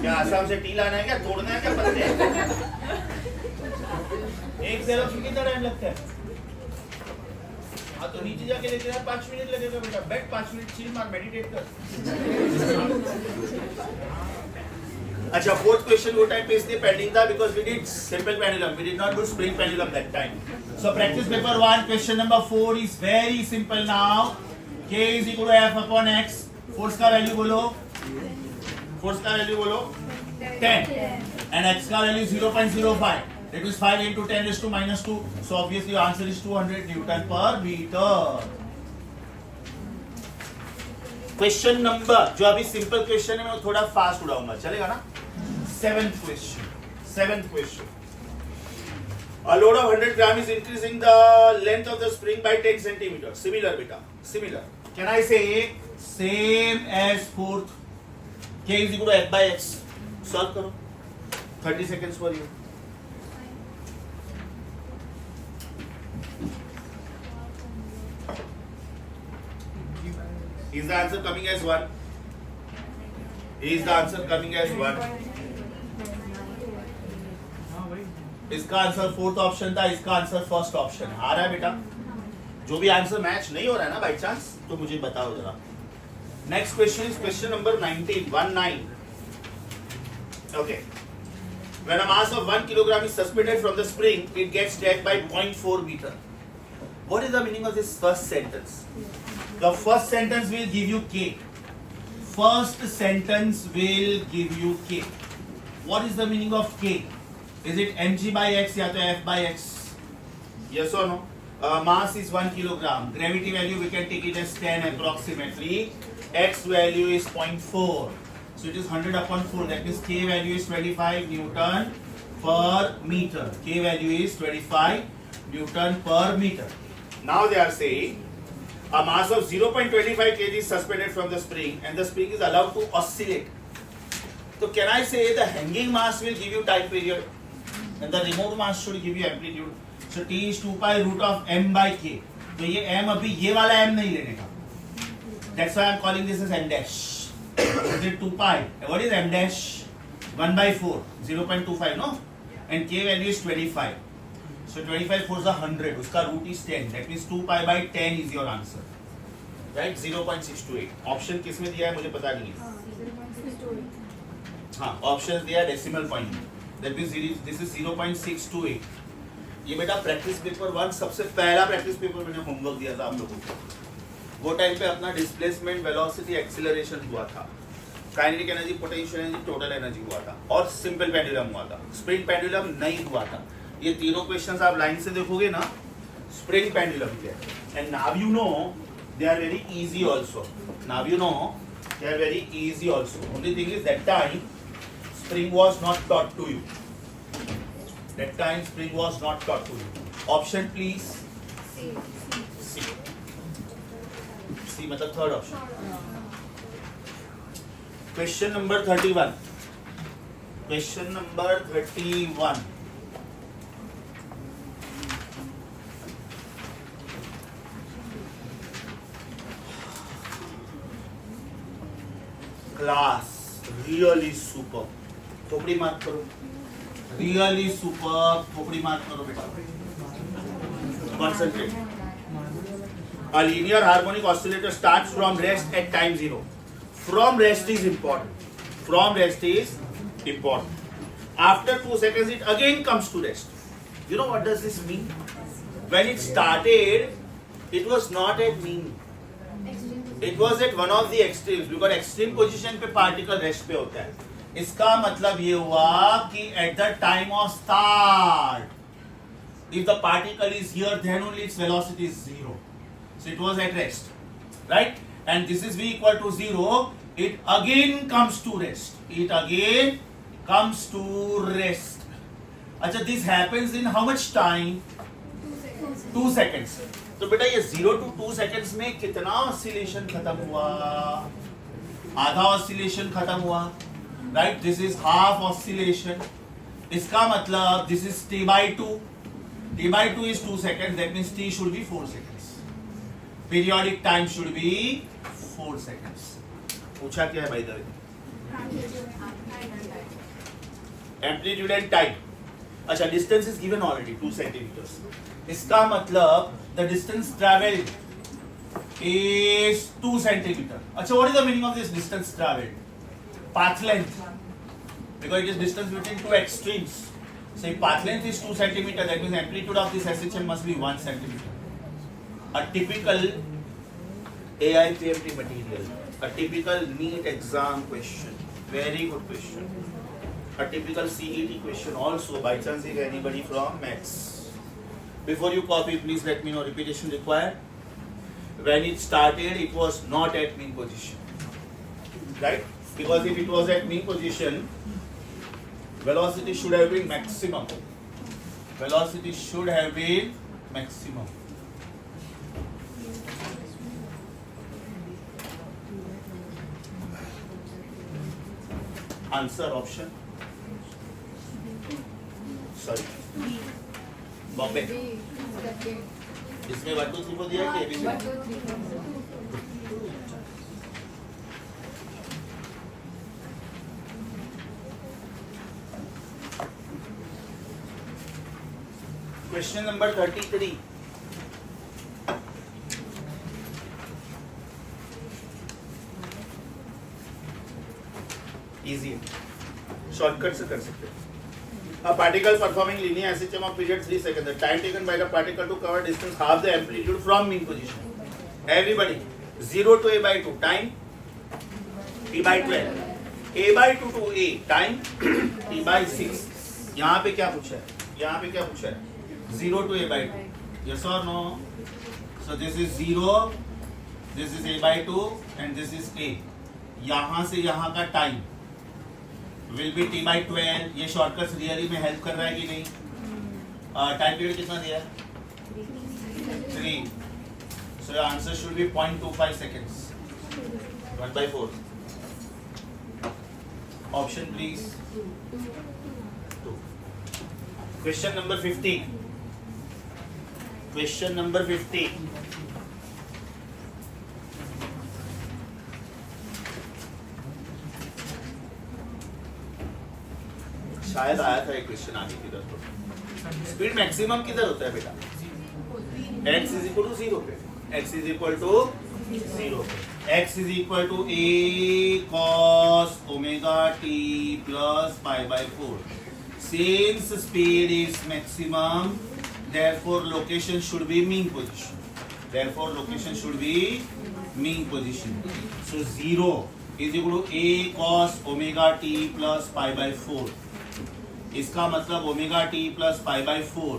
Speaker 1: क्या आसाम से टी लाना है क्या? तोड़ना है क्या पत्ते? एक जेरोक्स में कितना टाइम लगता है? हाँ तो नीचे जाके लेते हैं 5 मिनट लगेगा बेटा. बैठ 5 मिनट चिल मार मेडिटेट कर. अच्छा 4th क्वेश्चन वो टाइम पे इसलिए पेंडिंग था because we did simple pendulum. We did not do spring pendulum that time. So practice paper 1 question number 4 is very simple now. K is equal to F upon X. Force का value बोलो. Force का value बोलो 10 and X का value 0.05. That is 5 into 10 raised to -2. So obviously your answer is 200 Newton per meter. Question number जो अभी simple question है मैं थोड़ा फास्ट उड़ाऊंगा. चलेगा ना? 7th question. A load of 100 gram is increasing the length of the spring by 10 centimeters. Similar beta. Similar. Can I say same as 4th? K is equal to F by X. Solve करो. 30 seconds for you. Is the answer coming as 1? Is the answer coming as 1? इसका answer 4th option था. इसका answer 1st option है. आ रहा है बेटा? जो भी आंसर मैच नहीं हो रहा है ना बाय चांस तो मुझे बताओ जरा. Next question is question number 19. Okay. When a mass of 1 kilogram is suspended from the spring, it gets dragged by 0.4 meter. What is the meaning of this first sentence? The first sentence will give you K. First sentence will give you K. What is the meaning of K? Is it mg by x या तो f by x? Yes or no? Mass is 1 kilogram. Gravity value we can take it as 10 approximately. X value is 0.4. So it is 100 upon 4. That means K value is 25 Newton per meter. K value is 25 Newton per meter. Now they are saying a mass of 0.25 kg is suspended from the spring and the spring is allowed to oscillate. So can I say the hanging mass will give you time period and the removed mass should give you amplitude. So T is 2 pi root of m by k. तो ये m अभी ये वाला m नहीं लेने का. That's why I am calling this as m dash. Is it 2 pi? What is m dash? 1 by 4. 0.25 no? And k value is 25. So 25 4 is 100. उसका root is 10. That means 2 pi by 10 is your answer. Right? 0.628. Option किस में दिया है मुझे पता नहीं है. हाँ options दिया decimal point. That means this is 0.628. ये बेटा प्रैक्टिस पेपर 1 सबसे पहला प्रैक्टिस पेपर मैंने होमवर्क दिया था आप लोगों को. वो टाइम पे अपना डिस्प्लेसमेंट वेलोसिटी एक्सीलरेशन हुआ था. Kinetic energy, potential energy, total energy हुआ था और सिंपल पेंडुलम हुआ था। स्प्रिंग पेंडुलम नहीं हुआ था। ये तीनों क्वेश्चंस आप लाइन से देखोगे ना, स्प्रिंग पेंडुलम के, and now you know they are very easy also. Now you know they are very easy also. Only thing is that time spring was not taught to you. That time spring was not taught to you. Option please. C. C मतलब third option. Question number 31. Question number 31. Class really super. खोपड़ी mark करो। Really super. खोपड़ी mark करो बेटा। Concentrate. A linear harmonic oscillator starts from rest at time 0. From rest is important. From rest is important. After 2 seconds, it again comes to rest. You know what does this mean? When it started, it was not at mean. It was at one of the extremes. Because extreme position पे particle rest पे होता है. इसका मतलब ये हुआ कि at the time of start, if the particle is here, then only its velocity is 0. So it was at rest, right? And this is v equal to 0, it again comes to rest. It again comes to rest. अच्छा, this happens in how much time? 2 seconds. तो बेटा ये 0 to 2 seconds में कितना oscillation खत्म हुआ? आधा oscillation खत्म हुआ, right? This is half oscillation. इसका मतलब this is t by 2. t by 2 is 2 seconds. That means t should be 4 seconds. Periodic time should be 4 seconds. पूछा क्या है भाई दर? Amplitude and time. अच्छा, distance is given already 2 centimetres. इसका मतलब the distance travelled is 2 centimeter. अच्छा, what is the meaning of this distance traveled? Path length, because it is distance between two extremes. So if path length is 2 centimeter, that means amplitude of this SHM must be 1 centimeter. A typical AIPMT material, a typical NEET exam question, very good question. A typical CET question also, by chance if anybody from maths. Before you copy, please let me know, repetition required. When it started, it was not at mean position, right? Because if it was at mean position, velocity should have been maximum. Velocity should have been maximum. Answer option. Sorry. Bombay. इसमें 1 2 3 4 दिया है कि Question number 33. Easy. Shortcut से कर सकते हैं. A particle performing linear SHM of period 3 seconds. The time taken by the particle to cover distance half the amplitude from mean position. Everybody, 0 to a by 2 time t by 12. a by 2 to a time t by 6. यहाँ पे क्या पूछा है? यहाँ पे क्या पूछा है? 0 to a by 2. Yes or no? So this is 0. This is a by 2 and this is a. यहाँ से यहाँ का time will be t by 12. ये शॉर्टकट्स रियली में हेल्प कर रहा है कि नहीं? टाइम पीरियड कितना दिया है? 3. So your answer should be 0.25 seconds. 1 by 4. Option please. 2. Question number 50. Question number 50. शायद आया था एक क्वेश्चन आगे किधर तो स्पीड मैक्सिमम किधर होता है बेटा? x इज इक्वल टू 0 पे. x इज इक्वल टू 0 पे. x is equal to a cos omega t plus pi by 4. Since speed is maximum, therefore location should be mean position. Therefore location should be mean position. So 0 is equal to A cos omega T plus pi by 4. इसका मतलब omega T plus pi by 4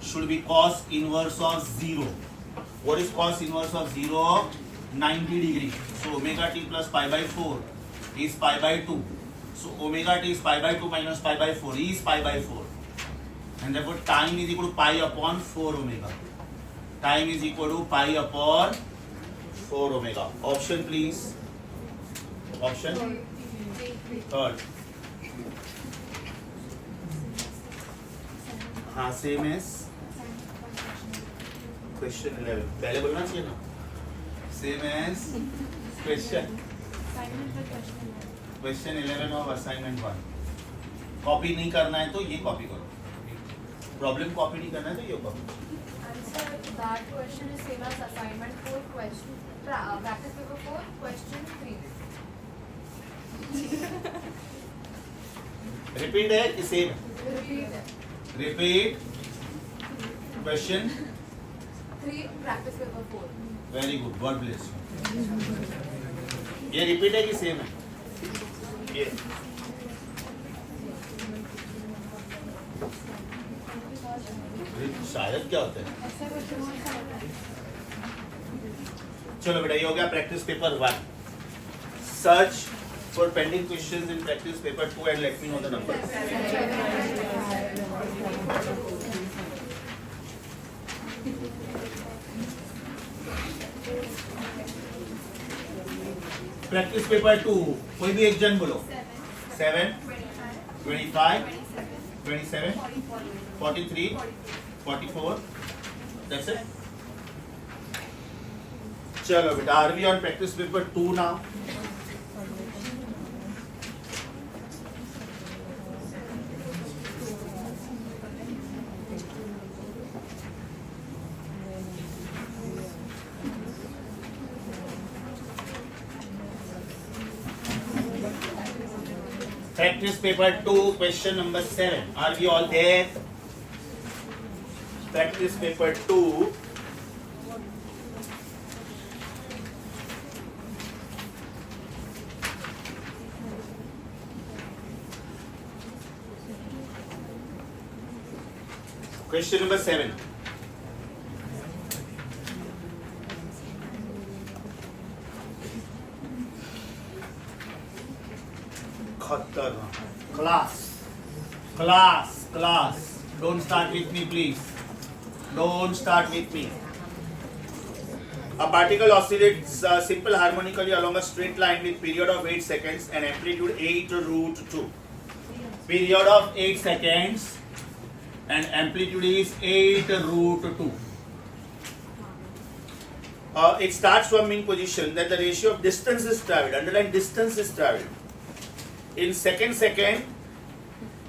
Speaker 1: should be cos inverse of 0. What is cos inverse of 0? 90 degree. So omega t plus pi by 4 is pi by 2. So omega t is pi by 2 minus pi by 4 is pi by 4. And therefore time is equal to pi upon 4 omega. Time is equal to pi upon 4 omega. Option please. Option third. हाँ same as question 11. पहले बोलना चाहिए ना. Same as question 11 of assignment 1. Copy नहीं करना है तो ये कॉपी करो. प्रॉब्लम कॉपी नहीं करना है तो ये copy.
Speaker 2: Answer that question is same as assignment 4 question. Practice paper 4 question 3.
Speaker 1: Repeat है कि same?
Speaker 2: Repeat.
Speaker 1: Repeat question.
Speaker 2: 3 practice paper 4.
Speaker 1: Very good. God bless you. ये रिपीट है कि सेम है? ये शायद क्या होता है.
Speaker 2: ऐसा क्वेश्चन होता है.
Speaker 1: चलो बेटा ये हो गया practice paper 1. Search for pending questions in practice paper 2 and let me know the number. Practice paper 2 कोई भी एक जन बोलो. 7 25 27 43 44. That's it. चलो बेटा are we on practice paper 2 now. Practice paper 2 question number 7. Are we all there? Practice paper 2. Question number 7. Class. Don't start with me, please. Don't start with me. A particle oscillates simple harmonically along a straight line with period of 8 seconds and amplitude 8√2. Period of 8 seconds and amplitude is 8√2. It starts from mean position that the ratio of distance is traveled. Underline distance is traveled in second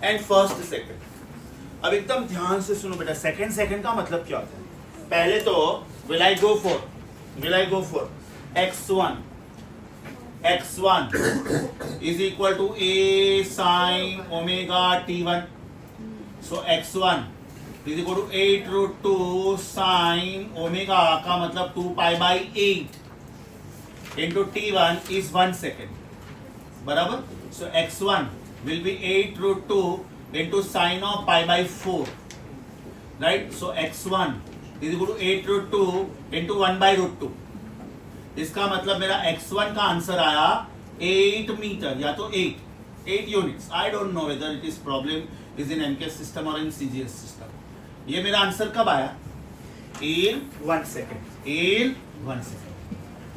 Speaker 1: and first second. अब एकदम ध्यान से सुनो बेटा. Second का मतलब क्या होता है? पहले तो will I go for x1 is equal to a sin omega t1. So x1 is equal to 8√2 sin omega का मतलब 2 pi by 8 into t1 is 1 second. बराबर. So x1 will be 8√2 into sine of pi by 4. Right? So x1 is equal to 8√2 into 1 by √2. इसका मतलब मेरा x1 का answer आया 8 metre या तो 8 units. I don't know whether it is problem is in MK system और in CGS system. ये मेरा आंसर कब आया? in 1 second.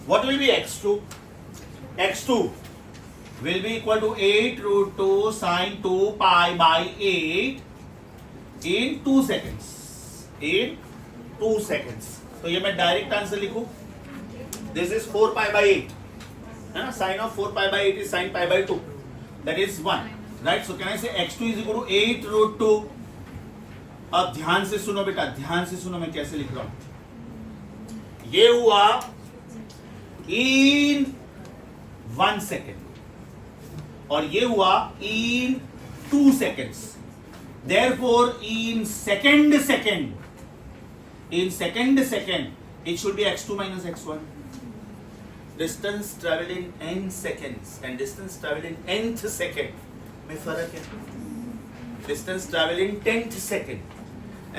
Speaker 1: What will be x2? x2 will be equal to 8√2 sine 2 pi by 8 in 2 seconds. तो ये मैं direct answer लिखूं. This is 4 pi by 8 है ना. Sine of 4 pi by 8 is sin pi by 2. That is 1. Right? So can I say x2 is equal to 8√2. अब ध्यान से सुनो बेटा, ध्यान से सुनो मैं कैसे लिख रहा हूं. ये हुआ in 1 second और ये हुआ in 2 seconds. Therefore in second it should be x2 minus x1. Distance travel in n seconds and distance travel in nth second में फर्क है. Distance travel in 10th second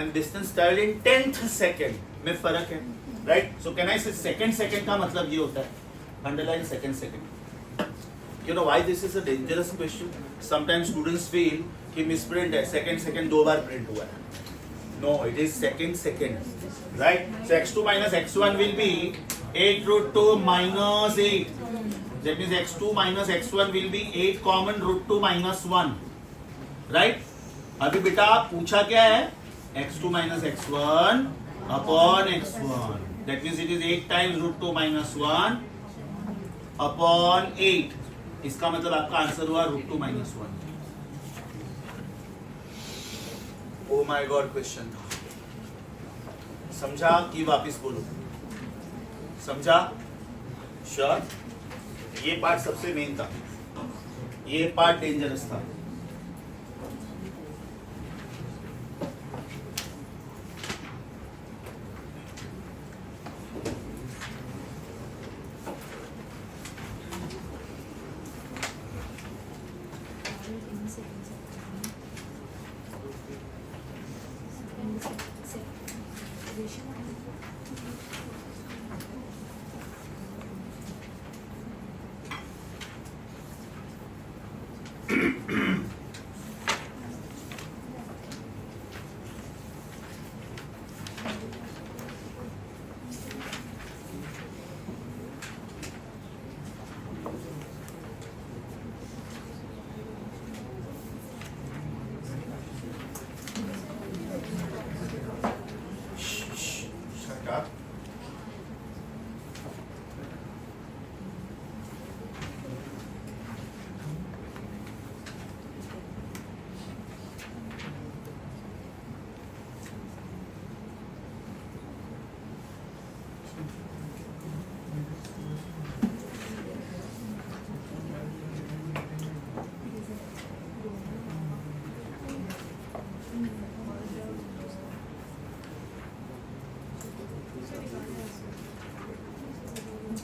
Speaker 1: and distance travel in 10th second में फर्क है. Right. So can I से second का मतलब ये होता है, underline second. You know why this is a dangerous question. Sometimes students feel कि मिसप्रिंट है, सेकंड दो बार प्रिंट हुआ है. No, it is second. Right. So x2 minus x1 will be 8 root 2 minus 8. That means x2 minus x1 will be 8 common root 2 minus 1. Right? अभी बेटा पूछा क्या है? x2 minus x1 upon x1. That means it is 8 times root 2 minus 1 upon 8. इसका मतलब आपका answer हुआ root 2 minus 1. Oh my God, question. समझा कि वापिस बोलो? समझा? श्योर? ये पार्ट सबसे मेन था, ये पार्ट डेंजरस था.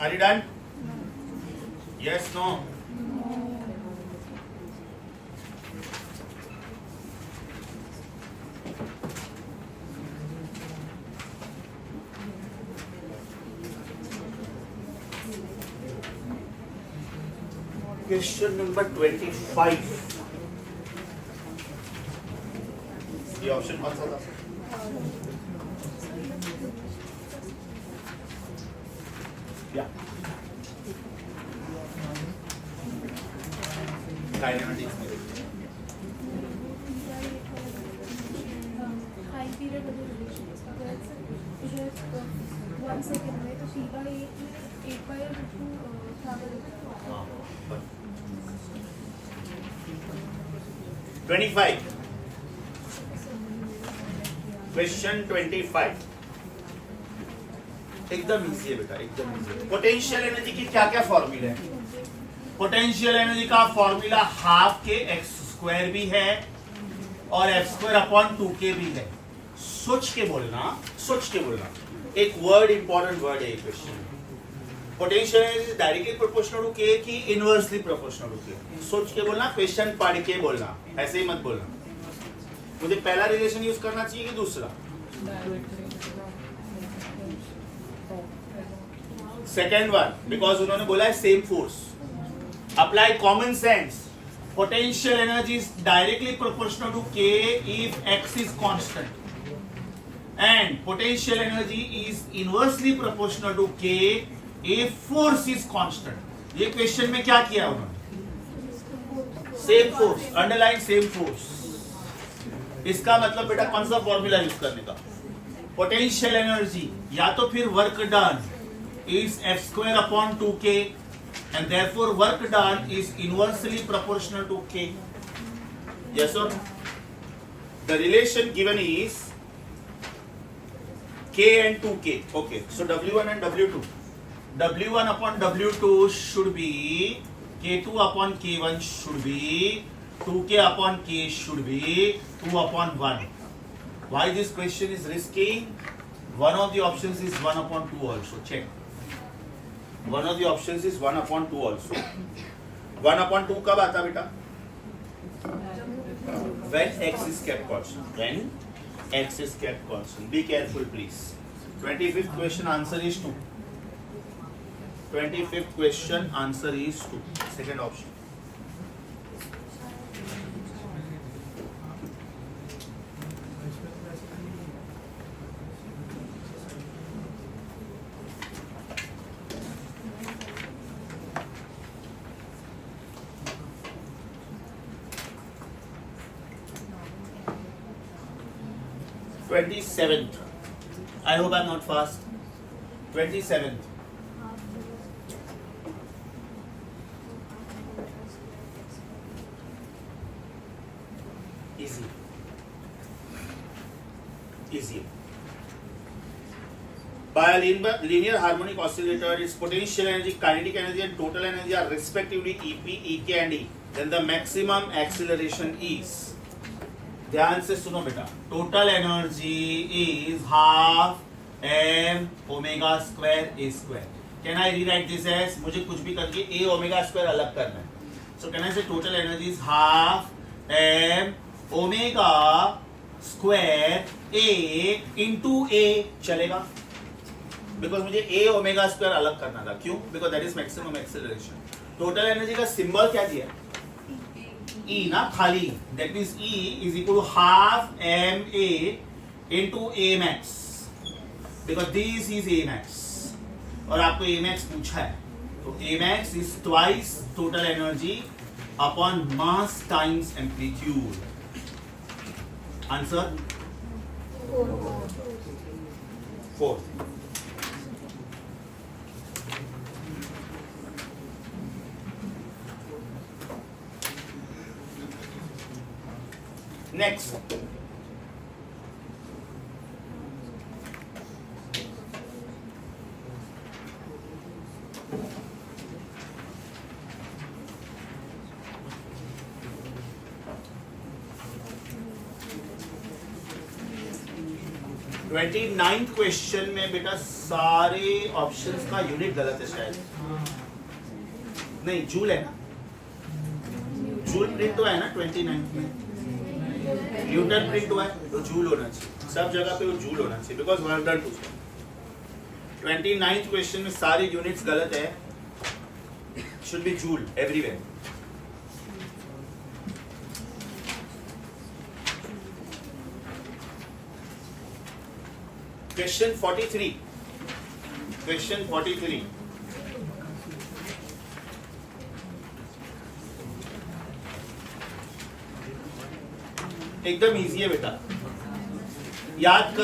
Speaker 1: Are you done? Yes, no? Question number 25. ये ऑप्शन कौन सा था? काइनेमेटिक्स में
Speaker 2: हाई पीरियड वाले रिलेशंस अगर इधर 1 सेकंड में तो p/8 में 8/2 ट्रैवल
Speaker 1: 25. क्वेश्चन 25 एकदम इजी है बेटा, एकदम इजी. पोटेंशियल एनर्जी की क्या क्या फॉर्मूला है? पोटेंशियल एनर्जी का formula half K X square भी है और एफ स्क्वायर अपॉन 2k भी है. सोच के बोलना. एक वर्ड इंपॉर्टेंट वर्ड है question. Potential energy directly proportional to k की इनवर्सली प्रोपोर्शनल टू k. सोच के बोलना, क्वेश्चन पढ़ के बोलना, ऐसे ही मत बोलना. मुझे पहला रिलेशन यूज करना चाहिए कि दूसरा? सेकेंड वन, बिकॉज उन्होंने बोला है same force. Apply common sense. Potential energy is directly proportional to k if x is constant and potential energy is inversely proportional to k if force is constant. ये question में क्या किया उन्होंने? Same force, underline same force. इसका मतलब बेटा कौन सा फॉर्मूला यूज करने का? पोटेंशियल एनर्जी या तो फिर work done is f square upon 2k and therefore work done is inversely proportional to k. Yes or no? The relation given is k and 2k. Okay, so w1 and w2. w1 upon w2 should be k2 upon k1 should be 2k upon k should be 2 upon 1. Why this question is risky? One of the options is 1 upon 2 also. Check. One of the options is 1/2 also. 1/2 कब आता बेटा? When x is kept constant. When x is kept constant. Be careful, please. 25th question answer is 2. 25th question answer is 2. Second option. Twenty-seventh. I hope I'm not fast. 27th. Easy. Easy. By a linear harmonic oscillator, its potential energy, kinetic energy, and total energy are respectively EP, EK, and E. Then the maximum acceleration is. ध्यान से सुनो बेटा. Total energy is half m omega square a square. Can I rewrite this as? मुझे कुछ भी करके a omega square अलग करना है. So can I say total energy is half m omega square a into a चलेगा? Because मुझे a omega square अलग करना था. क्यों? Because that is maximum acceleration. Total energy का symbol क्या दिया? E ना खाली. That means E is equal to half ma into a max. Because this is a max. और आपको a max पूछा है. तो a max is twice total energy upon mass times amplitude. Answer? 4. Next. Twenty-ninth question में बेटा सारे options का unit गलत है शायद. नहीं, जूल है ना. जूल प्रिंट तो है ना 29 में. न्यूटन प्रिंट हुआ है तो जूल होना चाहिए. सब जगह पे वो जूल होना चाहिए. Because work done to. 29th question में सारे यूनिट्स गलत है. Should be joule everywhere. Question 43. Question 43. एकदम इजी है बेटा. याद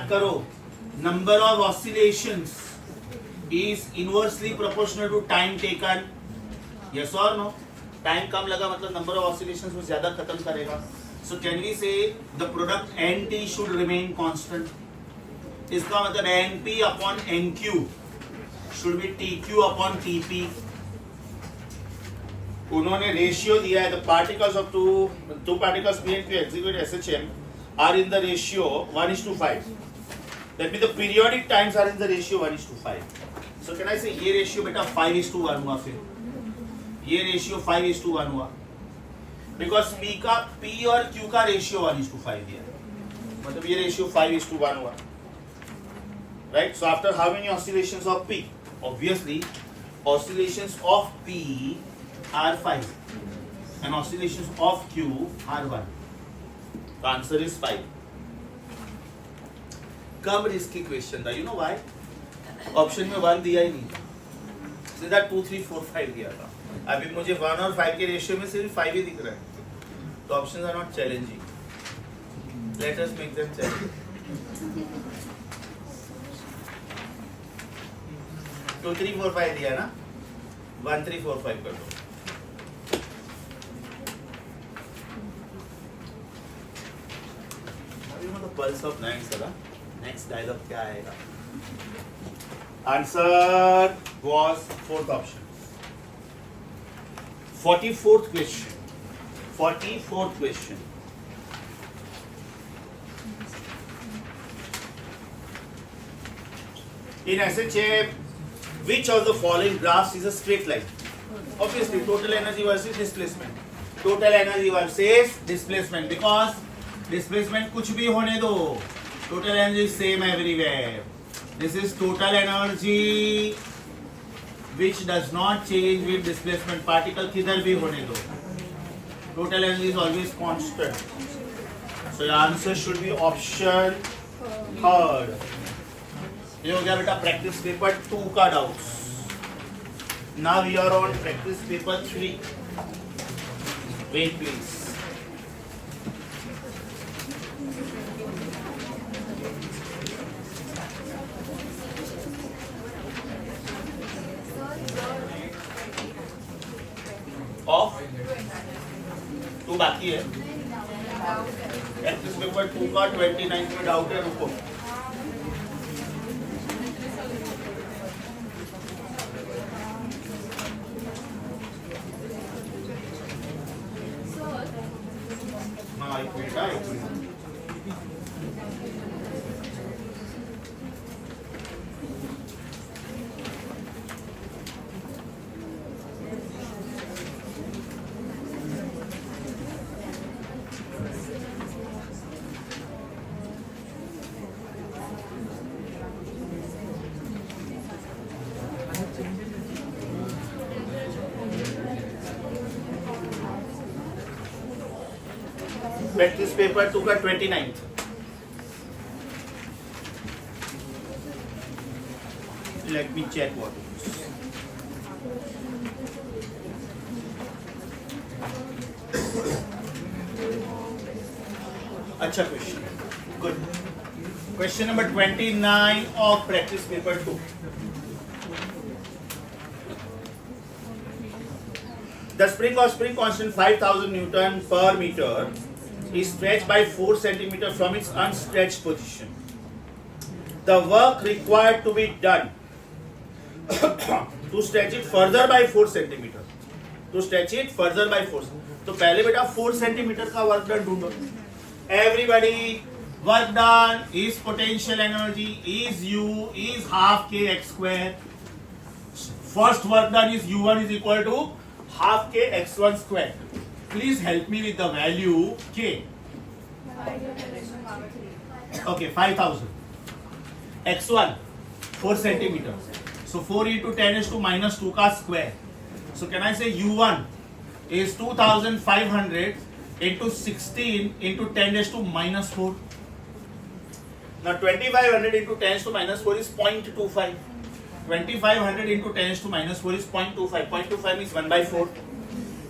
Speaker 1: करो. Number of oscillations is inversely proportional to time taken. Yes or no? Time कम लगा मतलब number of oscillations वो ज्यादा खत्म करेगा. So can we say the product NT should remain constant? इसका मतलब NP upon NQ should be TQ upon TP. उन्होंने ratio दिया है. The particles of two particles P and Q execute SHM are in the ratio 1:5. That means the periodic times are in the ratio 1:5. So can I say ये ratio बेटा 5:1 हुआ. फिर ये ratio 5:1 हुआ. Because P और Q का ratio 1:5 दिया. मतलब ये रेशियो 5:1 हुआ. Right? So after how many oscillations of P? Obviously, oscillations of P are 5 and oscillations of Q are 1. The answer is 5. Come risky question था. You know why? ऑप्शन में 1 दिया ही नहीं. सीधा 2, 3, 4, 5 दिया था. अभी मुझे 1 और 5 के रेशियो में सिर्फ 5 ही दिख रहा है. तो options are not challenging. Let us make them challenging. 2, 3, 4, 5 दिया ना. 1, 3, 4, 5 कर दो. अभी मतलब पल्स ऑफ नाइट्स है ना. नेक्स्ट डायलॉग क्या आएगा? Answer was 4th option. 44th question. 44th question. In SHA which of the following graphs is a straight line? Obviously, total energy versus displacement. Total energy versus displacement, because displacement कुछ भी होने दो, total energy is same everywhere. This is total energy which does not change with displacement. Particle किधर भी होने दो, total energy is always constant. So your answer should be option third. ये हो गया बेटा practice paper 2 का doubts. Now we are on practice paper 3. Wait please. Off 2 बाकी है. Practice paper 2 का 29 में डाउट है, रुको. हाँ एक मिनट. Practice paper 2 का 29th. Let me check what it is. अच्छा question. Good. Question number 29 of practice paper 2. The spring constant 5000 Newton per meter is stretched by 4 centimeter from its unstretched position. The work required to be done to stretch it further by 4 centimeter. To stretch it further by 4. तो पहले बेटा 4 centimeter का work done ढूंढो. Everybody, work done is potential energy is U is half k x square. First work done is U1 is equal to half k x1 square. Please help me with the value k. Okay, 5000. x1 4 centimeter. So 4 into 10 is to minus 2 ka square. So can I say U1 is 2500 into 16 into 10 is to minus 4. Now 2500 into 10 is to minus 4 is 0.25. 2500 into 10 is to minus 4 is 0.25. 0.25 means 1 by 4.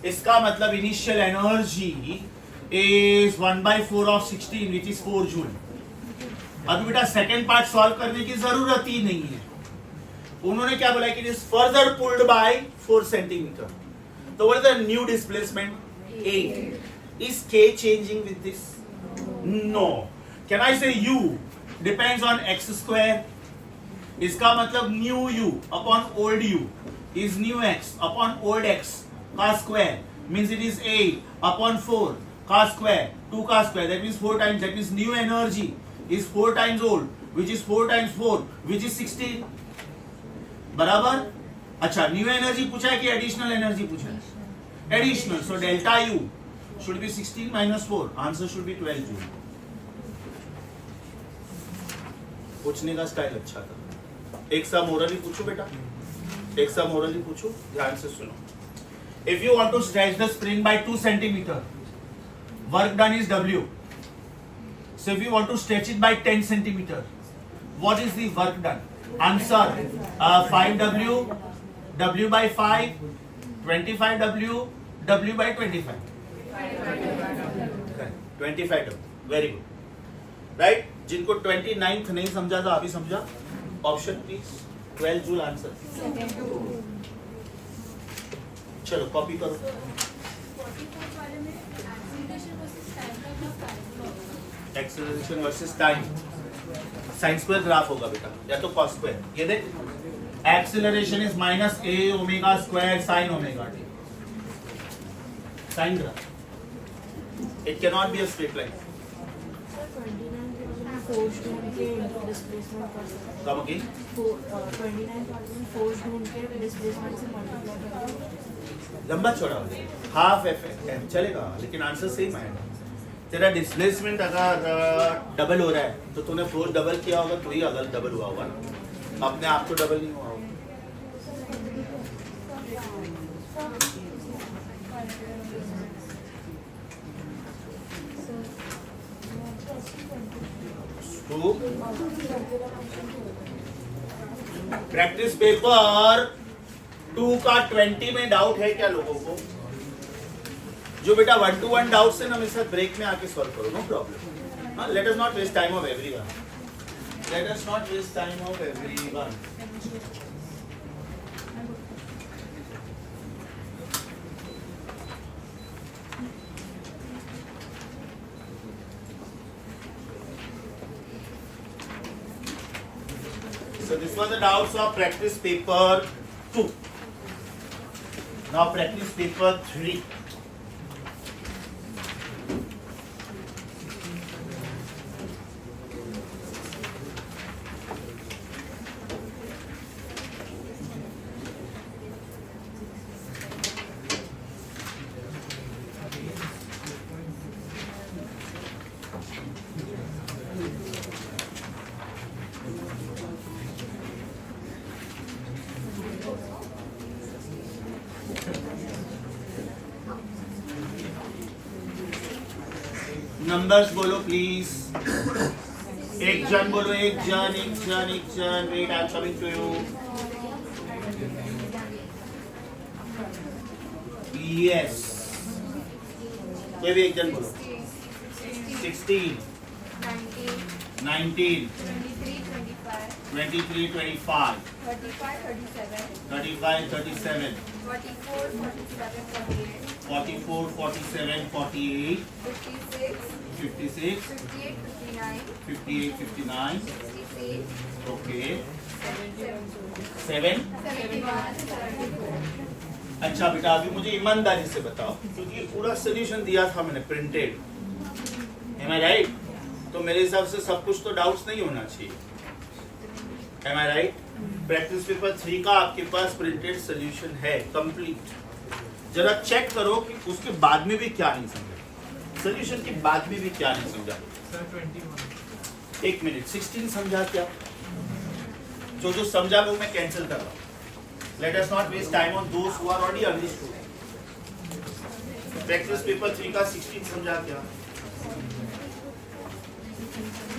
Speaker 1: इसका मतलब initial energy is 1 by 4 of 16 which is 4 joule. अभी बेटा second part solve करने की जरूरत ही नहीं है. उन्होंने क्या बोला कि it is further pulled by 4 centimetre. तो what is the new displacement? 8. Is k changing with this? No. Can I say u depends on x square. इसका मतलब new u upon old u is new x upon old x का square means it is 8 upon 4 का square 2 का square, that means 4 times. That means new energy is 4 times old which is 4 times 4 which is 16. बराबर. अच्छा, new energy पूछा है कि additional energy पूछा है? Additional. So delta U should be 16 minus 4. Answer should be 12 joule. पूछने का style अच्छा था. एक सा मोरली पूछो बेटा, एक सा मोरली पूछो, ध्यान से सुनो. If you want to stretch the spring by 2 centimeter, work done is W. So if you want to stretch it by 10 centimeter, what is the work done? Answer 5W, W by 5, 25W, W by 25. 25W. Very good. Right? जिनको 29th नहीं समझा था अभी समझा. Option please. 12 joule answer. चलो copy करो. Acceleration versus time. Sine square graph होगा बेटा या तो कॉस स्क्वायर. ये देख, acceleration is minus a omega square sine omega t. Sine graph. It can not be a straight line.
Speaker 2: Force ढूंढ के डिस्प्लेसमेंट कर सकते हैं।
Speaker 1: कम अगेन
Speaker 2: 29,000 फोर्स ढूंढ के डिस्प्लेसमेंट से मल्टीप्लाई करेंगे।
Speaker 1: लंबा चौड़ा हो जाएगा, हाफ एफ चलेगा, लेकिन आंसर सेम आएगा। तेरा डिस्प्लेसमेंट अगर डबल हो रहा है तो तूने फोर्स डबल किया होगा, तो ही अगर डबल हुआ होगा ना, अपने आप तो डबल नहीं हुआ होगा। तो प्रैक्टिस पेपर 2 का 20 में डाउट है क्या लोगों को? जो बेटा 1 to 1 डाउट से ना मेरे साथ ब्रेक में आके सॉल्व करो, no problem. Let us not waste time of everyone, let us not waste time of everyone. So this was the doubts of practice paper 2. Now practice paper 3. Numbers बोलो please, एक जन बोलो, एक जन, wait I am coming to you. Yes, कोई भी एक जन बोलो। 16, 19, 23, 25, 35, 37, 44, 47, 48, 56, 58, 59, okay, 7। अच्छा बेटा, अभी मुझे ईमानदारी से बताओ, क्योंकि पूरा सोल्यूशन दिया था मैंने प्रिंटेड, एम आई राइट? तो मेरे हिसाब से सब कुछ तो डाउट्स नहीं होना चाहिए, एम आई राइट? प्रैक्टिस पेपर 3 का आपके पास प्रिंटेड सोल्यूशन है कंप्लीट। जरा चेक करो कि उसके बाद में भी क्या नहीं समझा, सोल्यूशन के बाद में भी क्या नहीं समझा। एक मिनट, 16 समझा क्या? जो समझा वो मैं कैंसिल कर रहा हूँ। Let us not waste time on those who are already understood. Practice paper 3 का 16 समझा क्या?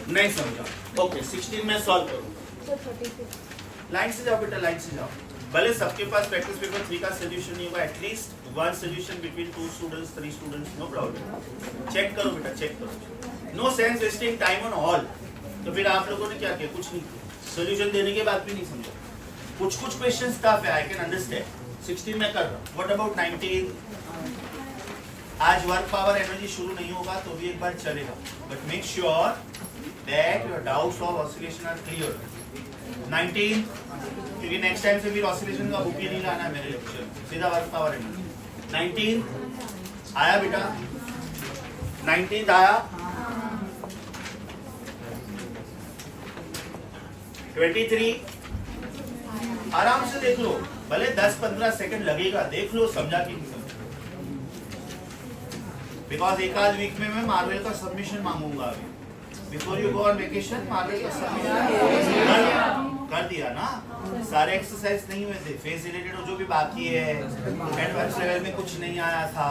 Speaker 1: नहीं समझा, ओके 16 मैं सॉल्व करूँ। लाइन से जाओ बेटा, लाइन से जाओ। भले सबके पास प्रैक्टिस पेपर 3 का सोल्यूशन नहीं होगा, at least one solution between 2 students 3 students, no problem. Check करो बेटा, चेक करो, no sense wasting time on all. तो फिर आप लोगों ने क्या किया? कुछ नहीं किया, सोल्यूशन देने के बाद भी नहीं समझा। कुछ क्वेश्चंस टफ है, आई कैन अंडरस्टैंड। 16 में कर रहा हूँ, व्हाट अबाउट 19? आज वर्क पावर एनर्जी शुरू नहीं होगा तो भी एक बार चलेगा, but make sure that your doubts of oscillation are clear. 19, क्योंकल नेक्स्ट टाइम से फिर ऑसिलेशन का बुक ही नहीं लाना है मेरे लेक्चर, सीधा वर्क पावर एनर्जी। 19 आया बेटा? 19 आया? 23 आराम से देख लो, भले 10-15 सेकंड लगेगा, देख लो समझा कि नहीं समझा। बिकॉज एक आध वीक में मैं मार्वेल का सबमिशन मांगूंगा अभी, before you go on vacation. Marvel का सबमिशन कर दिया ना? सारे एक्सरसाइज नहीं हुए थे, फेस रिलेटेड जो भी बाकी है, एडवांस लेवल में कुछ नहीं आया था।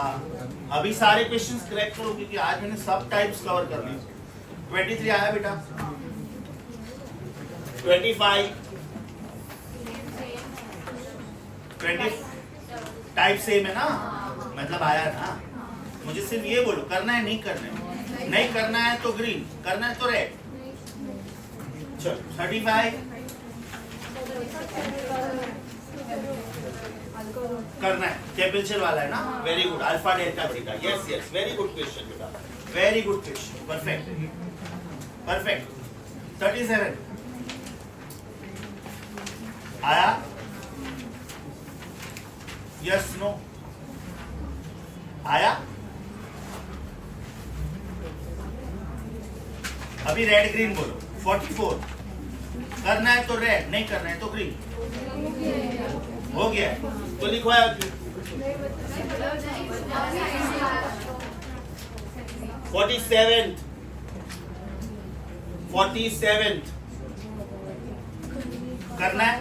Speaker 1: अभी सारे क्वेश्चंस क्रैक करो, क्योंकि आज मैंने सब टाइप्स कवर कर लिए। 23 आया बेटा? 25, 20 टाइप सेम है ना, मतलब आया ना? मुझे सिर्फ ये बोलो, करना है नहीं करना है? नहीं करना है तो ग्रीन, करना है तो रेड। चलो 35 करना है, कैपिटल वाला है ना? Very good, alpha delta theta, yes yes, very good question बेटा, very good question, perfect perfect. 37 आया? यस नो आया? अभी रेड ग्रीन बोलो. 44. करना है तो रेड, नहीं करना है तो ग्रीन. हो गया है तो लिखवाया. 47th. 47th. करना है.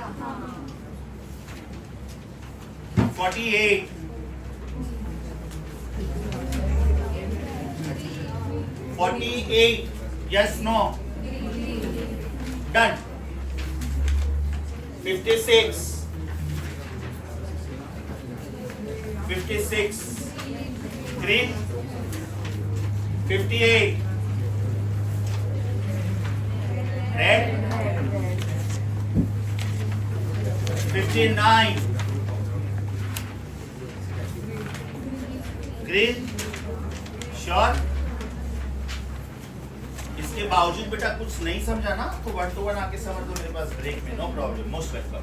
Speaker 1: 48. 48. Yes, no. Done. 56. 56. Green. 58. Red. 59. Green. Sure. इसके बावजूद बेटा कुछ नहीं समझा ना तो 1 to 1 आके समझ दो मेरे पास ब्रेक में. No problem. Most welcome.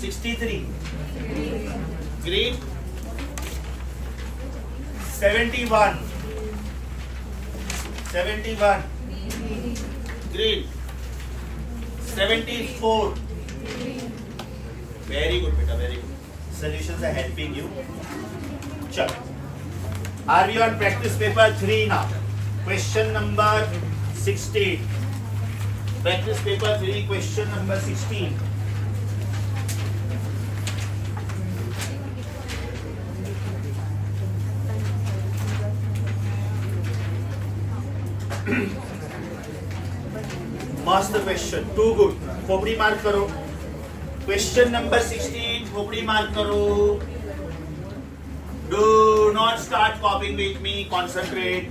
Speaker 1: 63. Green. 71. 71. Green. 74. Very good, beta. Very good. Solutions are helping you. चलो. Are we on practice paper 3 now? Question number 16. Practice paper 3, question number 16. Master question. Too good. खोपड़ी mark करो. Question number 16. खोपड़ी mark करो. Do not start copying with me. Concentrate.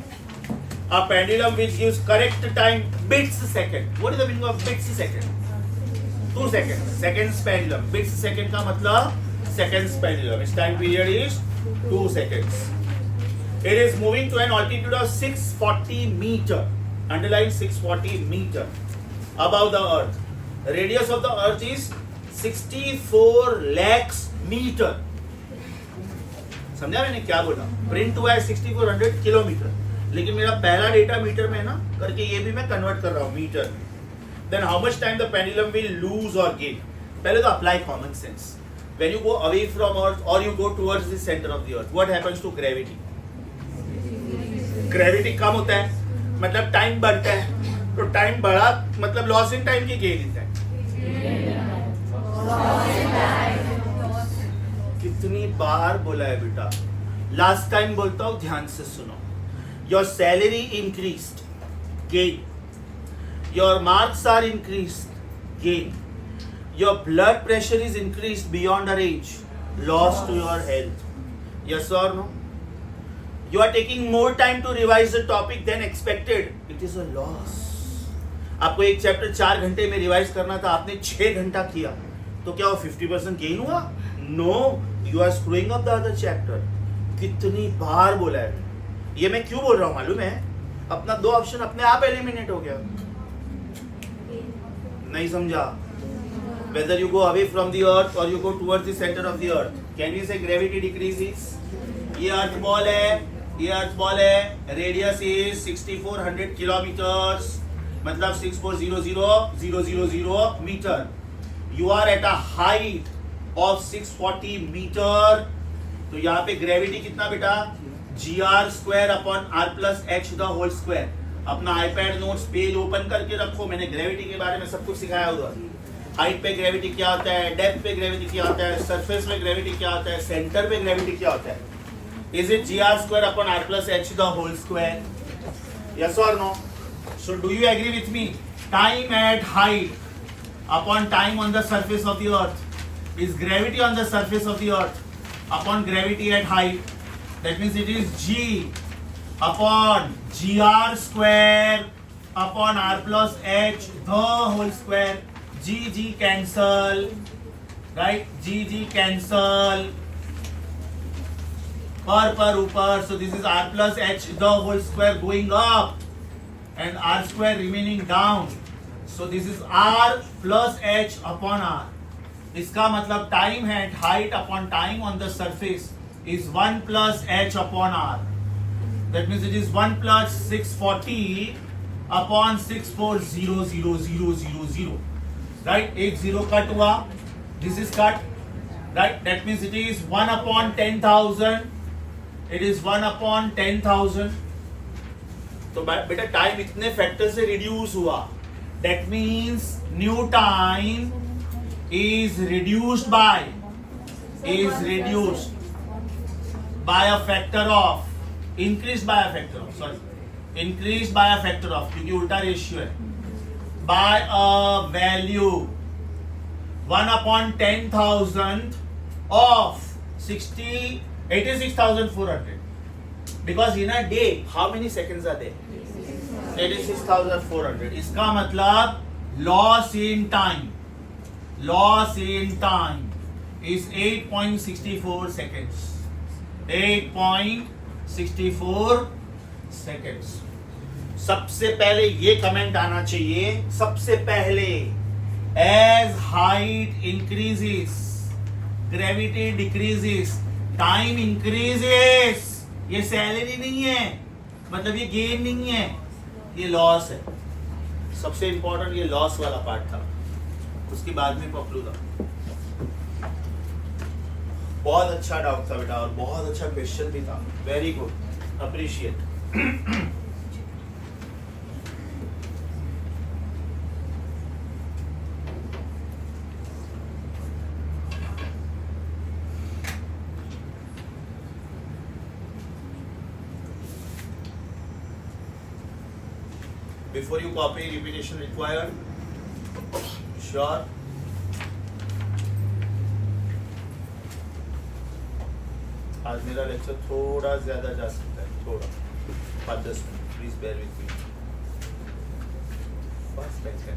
Speaker 1: A pendulum which gives correct time bits second. What is the meaning of bits second? 2 seconds. Seconds pendulum. Bits second का मतलब seconds pendulum. Its time period is 2 seconds. It is moving to an altitude of 640 meter. Underline 640 meter above the earth. The radius of the earth is 64 lakhs meter. समझा मैंने क्या बोला? Print हुआ है 6400 kilometre, लेकिन मेरा पहला डेटा मीटर में ना करके ये भी मैं कन्वर्ट कर रहा हूँ मीटर में. Then how much time the pendulum will lose or gain. पहले तो apply common sense. When you go away from earth or you go towards the centre of the earth, what happens to gravity? Gravity कम होता है मतलब time बढ़ता है. तो time बढ़ा मतलब लॉस इन टाइम की गेन इन टाइम. कितनी बार बोला है बेटा? लास्ट टाइम बोलता हूं, ध्यान से सुनो. Your salary increased, gain. Your marks are increased, gain. Your blood pressure is increased beyond a range, loss to your health. Yes or no? You are taking more time to revise the topic than expected. It is a loss. आपको एक chapter 4 घंटे में revise करना था, आपने 6 घंटा किया, तो क्या वो 50% गेन हुआ? No, you are screwing up the other chapter. कितनी बार बोला है ये? मैं क्यों बोल रहा हूँ मालूम है? अपना 2 ऑप्शन अपने आप एलिमिनेट हो गया. नहीं समझा? Whether you go away from the earth or you go towards the center of the earth, can we say gravity decreases? ये अर्थ बॉल है, ये अर्थ बॉल है. रेडियस इज 6400 किलोमीटर्स, मतलब 6400,000 metre. You are at a height of 640 metre. तो यहाँ पे gravity कितना बेटा? gr² upon r+h the whole square. अपना आईपैड नोट्स पेज ओपन करके रखो. मैंने ग्रेविटी के बारे में सब कुछ सिखाया उधर. हाइट पे ग्रेविटी क्या होता है, डेप्थ पे ग्रेविटी क्या होता है, सरफेस पे ग्रेविटी क्या होता है, सेंटर पे ग्रेविटी क्या होता है. Is it gr² upon r+h the whole square? Yes or no? So do you agree with me? Time at height upon time on the surface of the earth is gravity on the surface of the earth upon gravity at height. That means it is g upon gr² upon r+h the whole square. G cancel, right? G cancel. Per ऊपर. So this is r+h the whole square going up and r² remaining down. So this is r+h upon r. इसका मतलब time है height upon time on the surface is 1 + h upon r. That means it is 1 + 640 upon 640000, right. एक zero cut हुआ, this is cut, right. That means it is 1 upon 10,000. It is 1 upon 10,000. तो बेटा time इतने factor से reduce हुआ. That means new time is reduced by a factor of, increased by a factor of, क्योंकि उल्टा ratio है, by a value 1 upon 10,000 of 86,400. because in a day how many seconds are there? 86,400. इसका मतलब loss in time is 8.64 seconds. 8.64 seconds. सबसे पहले ये comment आना चाहिए, सबसे पहले, as height increases, gravity decreases, time increases. ये सैलरी नहीं है, मतलब ये गेन नहीं है, ये लॉस है. सबसे इंपॉर्टेंट ये लॉस वाला पार्ट था, उसके बाद में पकड़ू था. बहुत अच्छा डाउट था बेटा, और बहुत अच्छा क्वेश्चन भी था. Very good, appreciate. Before you copy, repetition required. Sure. आज मेरा लेक्चर थोड़ा ज्यादा जा सकता है, थोड़ा 5-10 minute. Please bear with me. First batch है,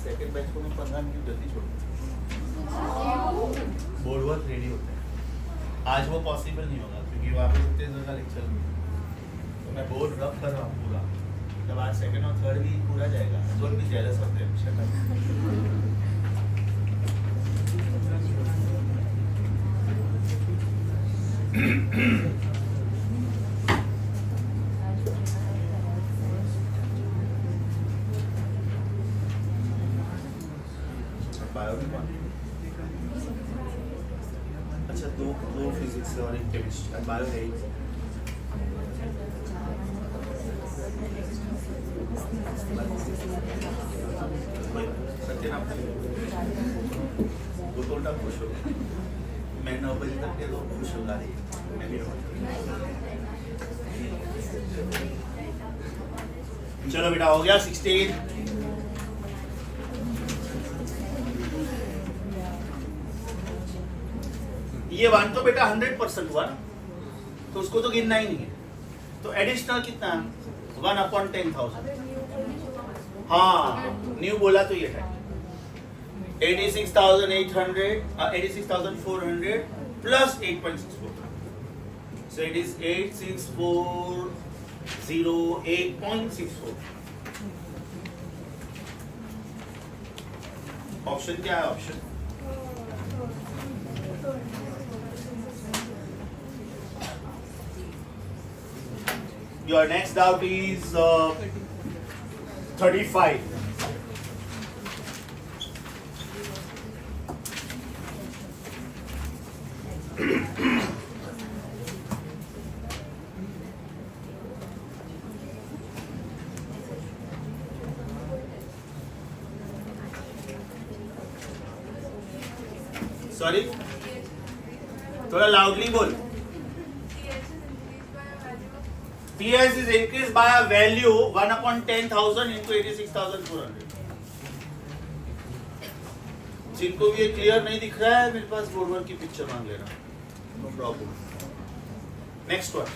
Speaker 1: सेकंड बैच को मैं 15 मिनट जल्दी छोड़ूंगा. बोर्ड वर्क रेडी होता है. आज वो पॉसिबल नहीं होगा क्योंकि वहाँ पे उतने देर का लेक्चर नहीं. तो मैं बोर्ड रब कर रहा हूँ पूरा. जब आज सेकंड और थर्ड भी पूरा जाएगा, दोनों भी जेलस होते हैं. अच्छा, दो फिजिक्स और एक केमिस्ट्री, बायो है. सत्यनाम वो तो उल्टा खुश हो. मैं 9 बजे तक के लोग खुश होगा रही. मैं भी चलो बेटा, हो गया 16. ये 1 तो बेटा 100% हुआ ना, तो उसको तो गिनना ही नहीं है. तो एडिशनल कितना? 1 अपॉन 10,000. हाँ, न्यू बोला तो ये है 86,400 plus 8.64. So it is 86,408.64. Option क्या है? Option your next doubt is 35. Sorry, थोड़ा loudly बोल. TS is increased by a value 1 upon 10,000 into 86,400. जिनको भी ये क्लियर नहीं दिख रहा है, मेरे पास बोर्ड वर्क की पिक्चर मांग लेना, नो प्रॉब्लम. Next one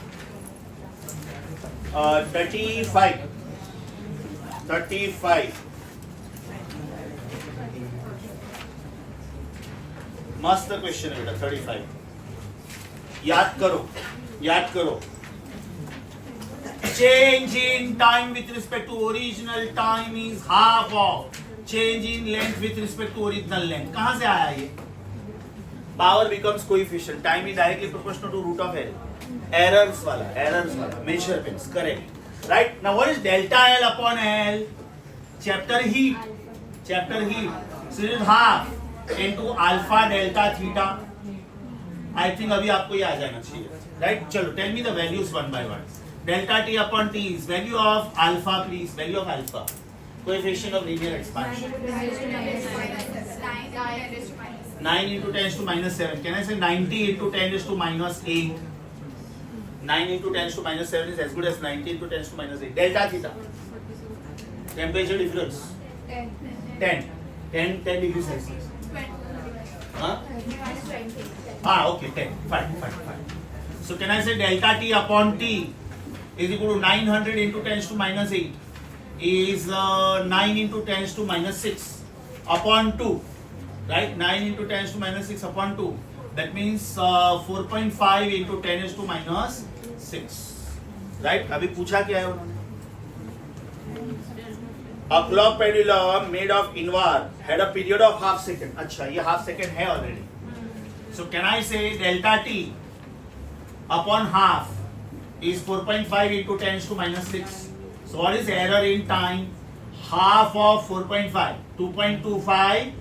Speaker 1: 35. मस्त क्वेश्चन है बेटा. 35 याद करो. Change in time with respect to original time is half of change in length with respect to original length. कहां से आया ये? Power becomes coefficient. Time is directly proportional to root of L. Errors wala. Measurements, correct. Right? Now what is delta L upon L? Chapter heat. So it is half into alpha delta theta. I think अभी आपको ये आ जाना चाहिए. Right? चलो, tell me the values one by one. Delta T upon T is value of alpha, please. Value of alpha. Coefficient of linear expansion. 9 into 10 to minus 7. Can I say 90 into 10 is to minus 8? 9 into 10 to minus 7 is as good as 90 into 10 to minus 8. Delta theta. Temperature difference. 10 degrees Celsius. Huh? Okay, 10. Fine. So can I say delta T upon T is equal to 900 into 10 to minus 8 is 9 into 10 to minus 6 upon 2. Right? 9 into 10 to minus 6 upon 2. That means 4.5 into 10 to minus 6. Right? अभी पूछा क्या है उन्होंने? A clock pendulum made of invar had a period of half second. अच्छा, ये half second है already. So can I say delta T upon half is 4.5 into 10 to minus 6. So what is error in time? Half of 4.5, 2.25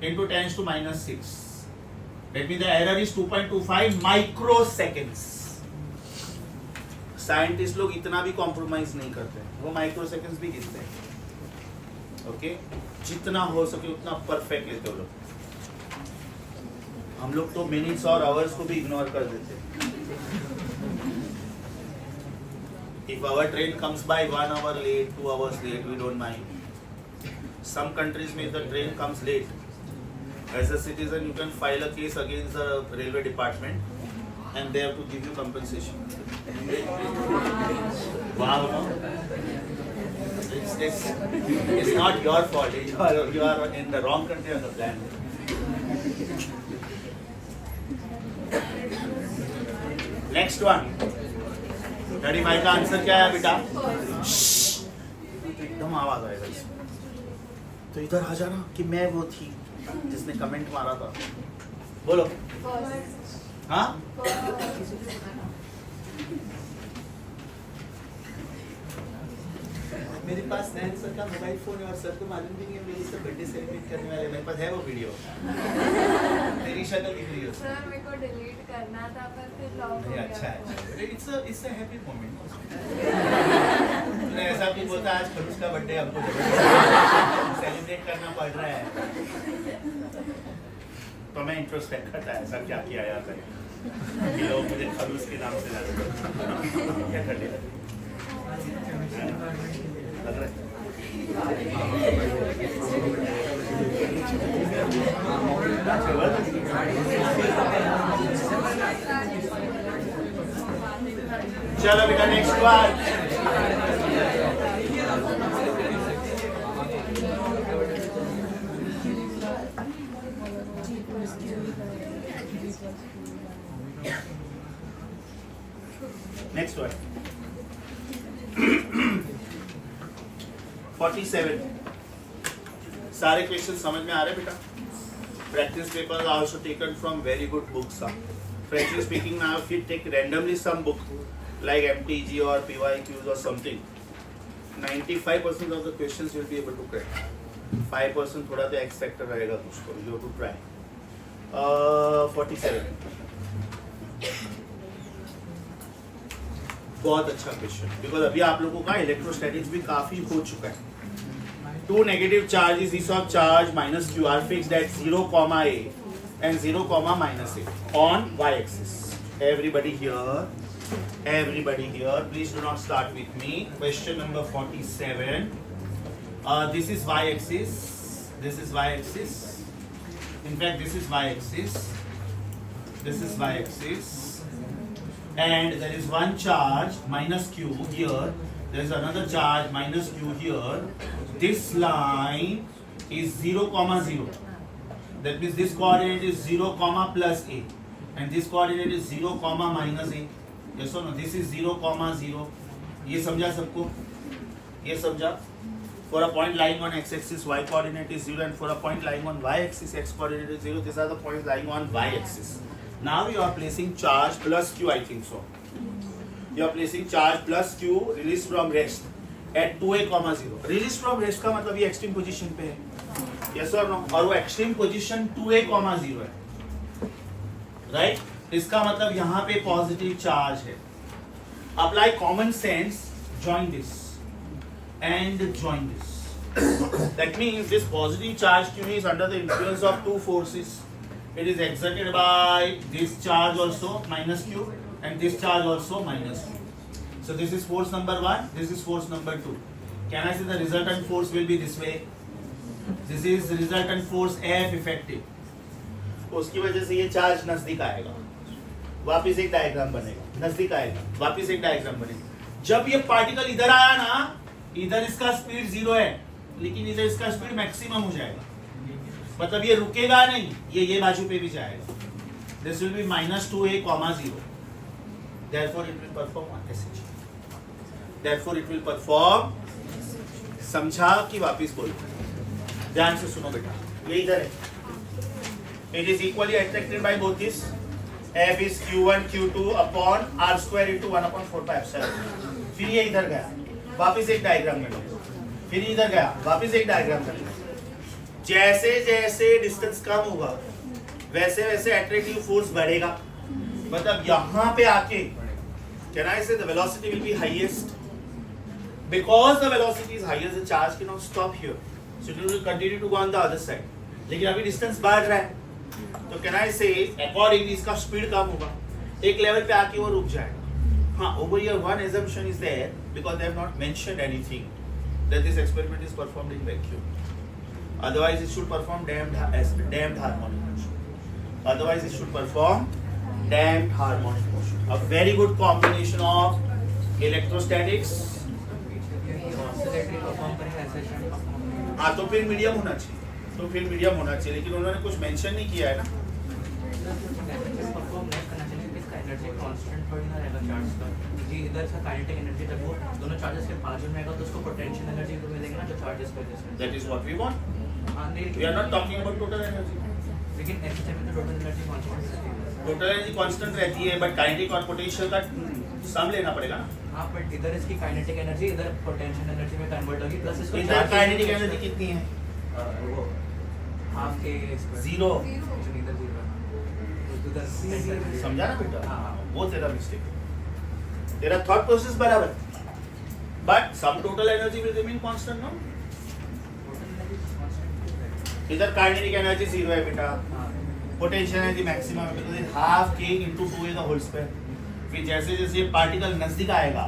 Speaker 1: into 10 to minus 6. That means the error is 2.25 microseconds. Scientist लोग इतना भी compromise नहीं करते, वो microseconds भी गिनते हैं. Okay, जितना हो सके उतना परफेक्ट लेते हो लोग. हम लोग तो मिनट्स और आवर्स को भी इग्नोर कर देते हैं. If our train comes by 1 hour late, 2 hours late, we don't mind. Some countries में the train comes late, as a citizen you can file a case against the railway department and they have to give you compensation. Wow, no? It's not your fault. You are in the wrong country on the planet. Next one. डैडी माई का answer क्या है बेटा? एकदम आवाज आएगा इसमें. तो इधर आ जाना कि मैं वो थी जिसने कमेंट मारा था. बोलो. हाँ? मेरे पास नैन सर का मोबाइल फोन है और सर को मालूम भी नहीं है मेरी सर बर्थडे सेलिब्रेट करने वाले. मेरे पास है वो वीडियो. तेरी शक्ल दिख रही है.
Speaker 2: सर मेरे को डिलीट करना था पर फिर लॉक हो गया.
Speaker 1: अच्छा है. It's a happy moment. तूने ऐसा भी बोलता आज खरूस का बर्थडे हमको सेलिब्रेट करना पड़ रहा है. तो मैं इंट्रोस्पेक्ट करता है ऐसा क्या किया जाता है कि लोग मुझे खरूस के नाम से जानते हैं. क्या कर लिया लग रहा है. चलो बेटा नेक्स्ट बार. Next one 47. सारे क्वेश्चन समझ में आ रहे बेटा? Practice papers are also taken from very good books. Frankly speaking, now if you take randomly some book like MTG or PYQs or something, 95% of the questions you'll be able to crack. 5% थोड़ा तो X factor रहेगा उसको. You have to try. 47. बहुत अच्छा question, because अभी आप लोगों का इलेक्ट्रोस्टैटिक्स भी काफी हो चुका है. Two negative charges is of charge minus q are fixed at 0, a and 0, minus a on y-axis. Everybody here, please do not start with me. Question number 47. This is y-axis. This is y-axis. In fact, this is y-axis. This is y-axis. And there is one charge minus q here. There is another charge minus q here. This line is 0, 0. That means this coordinate is 0, plus a, and this coordinate is 0, minus a. Yes or no? This is 0, 0. ये समझा सबको? ये समझा? For a point lying on x-axis, y coordinate is 0, and for a point lying on y-axis, x coordinate is 0. These are the points lying on y-axis. Now you are placing charge plus q, I think so. You are placing charge plus q released from rest at 2a, 0. Released from rest का मतलब ये extreme position पे है. Yes or no? और वो extreme position 2a, 0 है. Right? इसका मतलब यहाँ पे पॉजिटिव चार्ज है. Apply common sense, join this and join this. That means this positive charge Q is under the influence of two forces. It is exerted by this charge also minus Q and this charge also minus Q. So this is force number 1, this is force number 2. Can I say the resultant force will be this way? This is resultant force F effective. उसकी वजह से ये charge नजदीक आएगा, वापिस एक diagram बनेगा, नजदीक आएगा, वापिस एक डायग्राम बनेगा. जब ये पार्टिकल इधर आया ना, इधर इसका स्पीड 0 है, लेकिन इधर इसका स्पीड मैक्सिमम हो जाएगा. मतलब ये रुकेगा नहीं, ये बाजू पे भी जाएगा. This will be minus 2a, 0. Therefore it will perform on SH. Therefore it will perform. समझा कि वापिस बोलो? ध्यान से सुनो बेटा. ये इधर है. It is equally attracted by both this. F is Q1 Q2 upon R square into 1/4 फिर ये इधर गया, वापिस एक डायग्राम में लो. फिर इधर गया, वापिस एक डायग्राम में लो. जैसे जैसे डिस्टेंस कम होगा, वैसे वैसे अट्रैक्टिव फोर्स बढ़ेगा. मतलब यहाँ पे आके, can I say the velocity will be highest? Because the velocity is highest, the charge cannot stop here. So it will continue to go on the other side. लेकिन अभी डिस्टेंस बढ़ रहा है, तो can I say accordingly इसका speed कम होगा, एक level पे आके वो रुक जाएगा. हाँ, over here one assumption is there because they have not mentioned anything that this experiment is performed in vacuum. Otherwise it should perform damped harmonic motion. Otherwise it should perform damped harmonic motion. A very good combination of electrostatics. हाँ, तो फिर medium होना चाहिए, लेकिन उन्होंने कुछ mention नहीं किया है ना.
Speaker 3: एनर्जी कांस्टेंट थोड़ी ना रहेगा चार्ज का. जी इधर से काइनेटिक एनर्जी जब वो दोनों चार्जेस के पास में रहेगा तो उसको पोटेंशियल एनर्जी तो मिलेगी ना जो चार्जेस की वजह से.
Speaker 1: That is what we want.
Speaker 3: हाँ नहीं,
Speaker 1: We are not talking about total energy.
Speaker 3: लेकिन एसएचएम में तो टोटल एनर्जी कांस्टेंट रहती है.
Speaker 1: टोटल एनर्जी कांस्टेंट रहती है, बट काइनेटिक और पोटेंशियल का सम लेना पड़ेगा ना.
Speaker 3: हाँ बट इधर इसकी काइनेटिक एनर्जी इधर पोटेंशियल एनर्जी में कन्वर्ट होगी, प्लस इसको
Speaker 1: इधर काइनेटिक एनर्जी कितनी है?
Speaker 3: वो हाफ के
Speaker 1: जीरो.
Speaker 3: इधर जीरो
Speaker 1: समझा ना बेटा?
Speaker 3: हाँ.
Speaker 1: वो तेरा मिस्टेक है. तेरा थॉट प्रोसेस बराबर, but sum total energy will remain constant. No, इधर काइनेटिक एनर्जी 0 है बेटा, पोटेंशियल एनर्जी मैक्सिमम है, तो half k into 2a the whole square. फिर जैसे जैसे ये पार्टिकल नजदीक आएगा,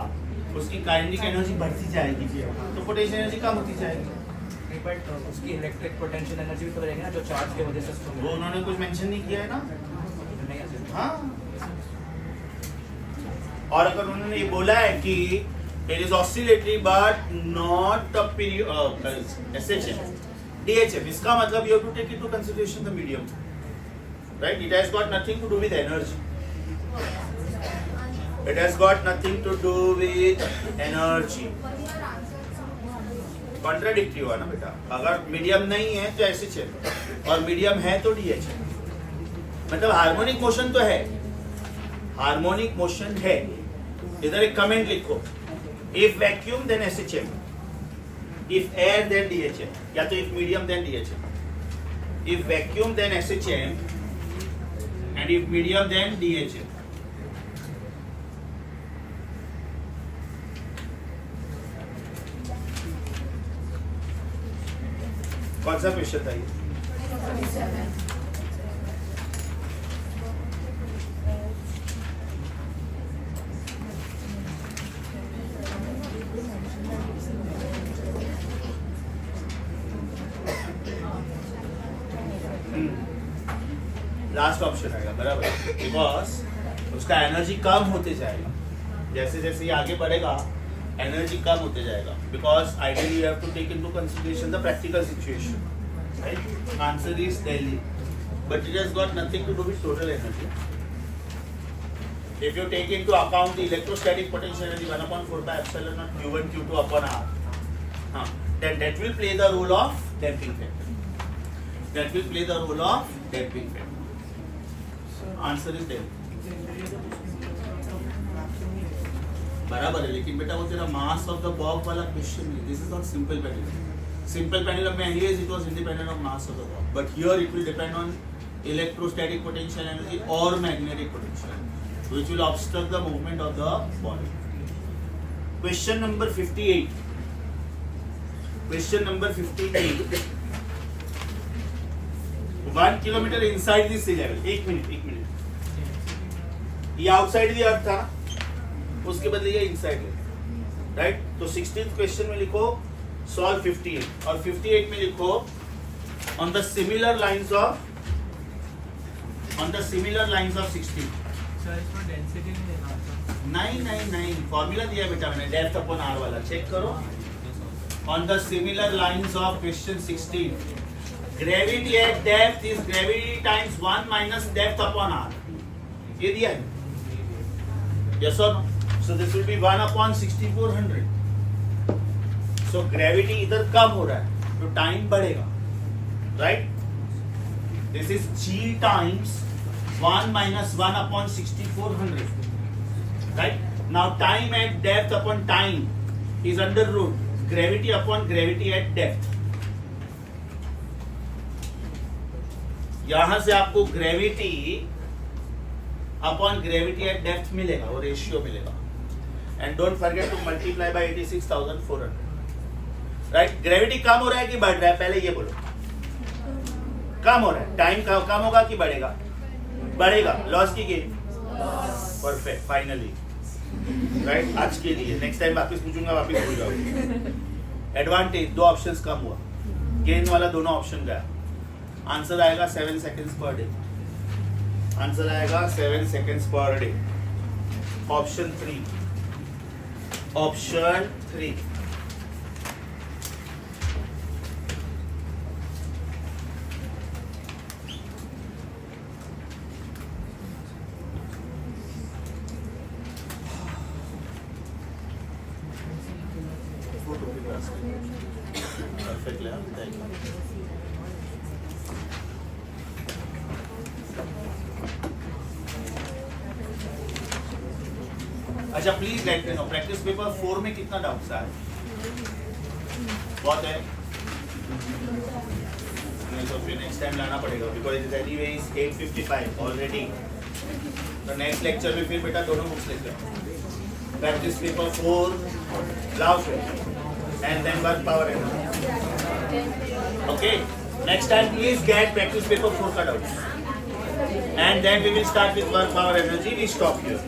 Speaker 1: उसकी काइनेटिक एनर्जी बढ़ती जाएगी, तो पोटेंशियल एनर्जी कम होती जाएगी.
Speaker 3: बट उसकी इलेक्ट्रिक पोटेंशियल एनर्जी भी तो रहेगी ना जो चार्ज की वजह से उसको
Speaker 1: वो उन्होंने कुछ मेंशन नहीं किया है ना.
Speaker 3: नहीं है.
Speaker 1: हाँ, और अगर उन्होंने ये बोला है कि it is oscillatory but not a period SHM, DHM, इसका मतलब you have to take into consideration the medium, right? It has got nothing to do with energy. It has got nothing to do with energy. Contradictory हुआ ना बेटा. अगर medium नहीं है तो SHM, और मीडियम है तो DHM. मतलब हार्मोनिक मोशन तो है, हार्मोनिक मोशन है. इधर एक कमेंट लिखो, if vacuum then SHM, if air then DHM, या तो if medium then DHM. If vacuum then SHM and if medium then DHM. कौन सा क्वेश्चन था ये? लास्ट ऑप्शन आएगा बराबर, बिकॉज उसका एनर्जी कम होते जाएगा. जैसे जैसे ये आगे बढ़ेगा एनर्जी कम होते जाएगा, because ideally you have to take into consideration the practical situation. Right, answer is Delhi, but it has got nothing to do with total energy. If you take into account the electrostatic potential energy 1/4 by epsilon naught Q1 Q2 upon R, then that will play the role of damping factor. That will play the role of damping factor. Answer is there. बराबर है, लेकिन बेटा वो तेरा mass of the Bob वाला question है. This is not simple pendulum. Simple pendulum में anyways it was independent of mass of the ball, but here it will depend on electrostatic potential energy or magnetic potential, which will obstruct the movement of the body. Question number 58. Question number 58. 1 kilometer inside the sea level. एक minute. ये outside the earth था ना, उसके बदले ये inside है, right? तो 16th question में लिखो solve 58 और 58 में लिखो on the similar lines of 16.
Speaker 3: Sir इसमें डेंसिटी नहीं देना होता.
Speaker 1: नहीं फॉर्मूला दिया है बेटा मैंने, डेप्थ अपॉन आर वाला चेक करो. On the similar lines of question 16, gravity at depth is gravity times 1 minus depth upon r. ये दिया है. Yes or no? So this will be 1 upon 6400. So gravity इधर कम हो रहा है तो टाइम बढ़ेगा, right? This is g times 1 minus 1 upon 6400, right? Now time at depth upon time is under root gravity upon gravity at depth. यहां से आपको gravity upon gravity at depth मिलेगा, वो रेशियो मिलेगा. And don't forget to multiply by 86,400. Right? Gravity कम हो रहा है कि बढ़ रहा है, पहले ये बोलो. कम हो रहा है. टाइम कम होगा कि बढ़ेगा? बढ़ेगा. लॉस की गेन? परफेक्ट. Finally right. आज के लिए नेक्स्ट टाइम वापस पूछूंगा, वापस भूल जाओगे. एडवांटेज, 2 ऑप्शंस कम हुआ, गेन वाला दोनों ऑप्शन गया. आंसर आएगा 7 seconds per day. आंसर आएगा 7 seconds per day. Option 3. Option 3. Perfect. Thank you. अच्छा please let me know practice paper 4 में कितना डाउट्स है? बहुत है. नहीं तो फिर नेक्स्ट टाइम लाना पड़ेगा, because it is anyways 8:55 already. तो नेक्स्ट लेक्चर में फिर बेटा दोनों बुक्स लेते हैं. प्रैक्टिस पेपर 4 लाओ फिर, and then work power energy. Okay, next time please get practice paper 4 cut out, and then we will start with work power energy. We stop here.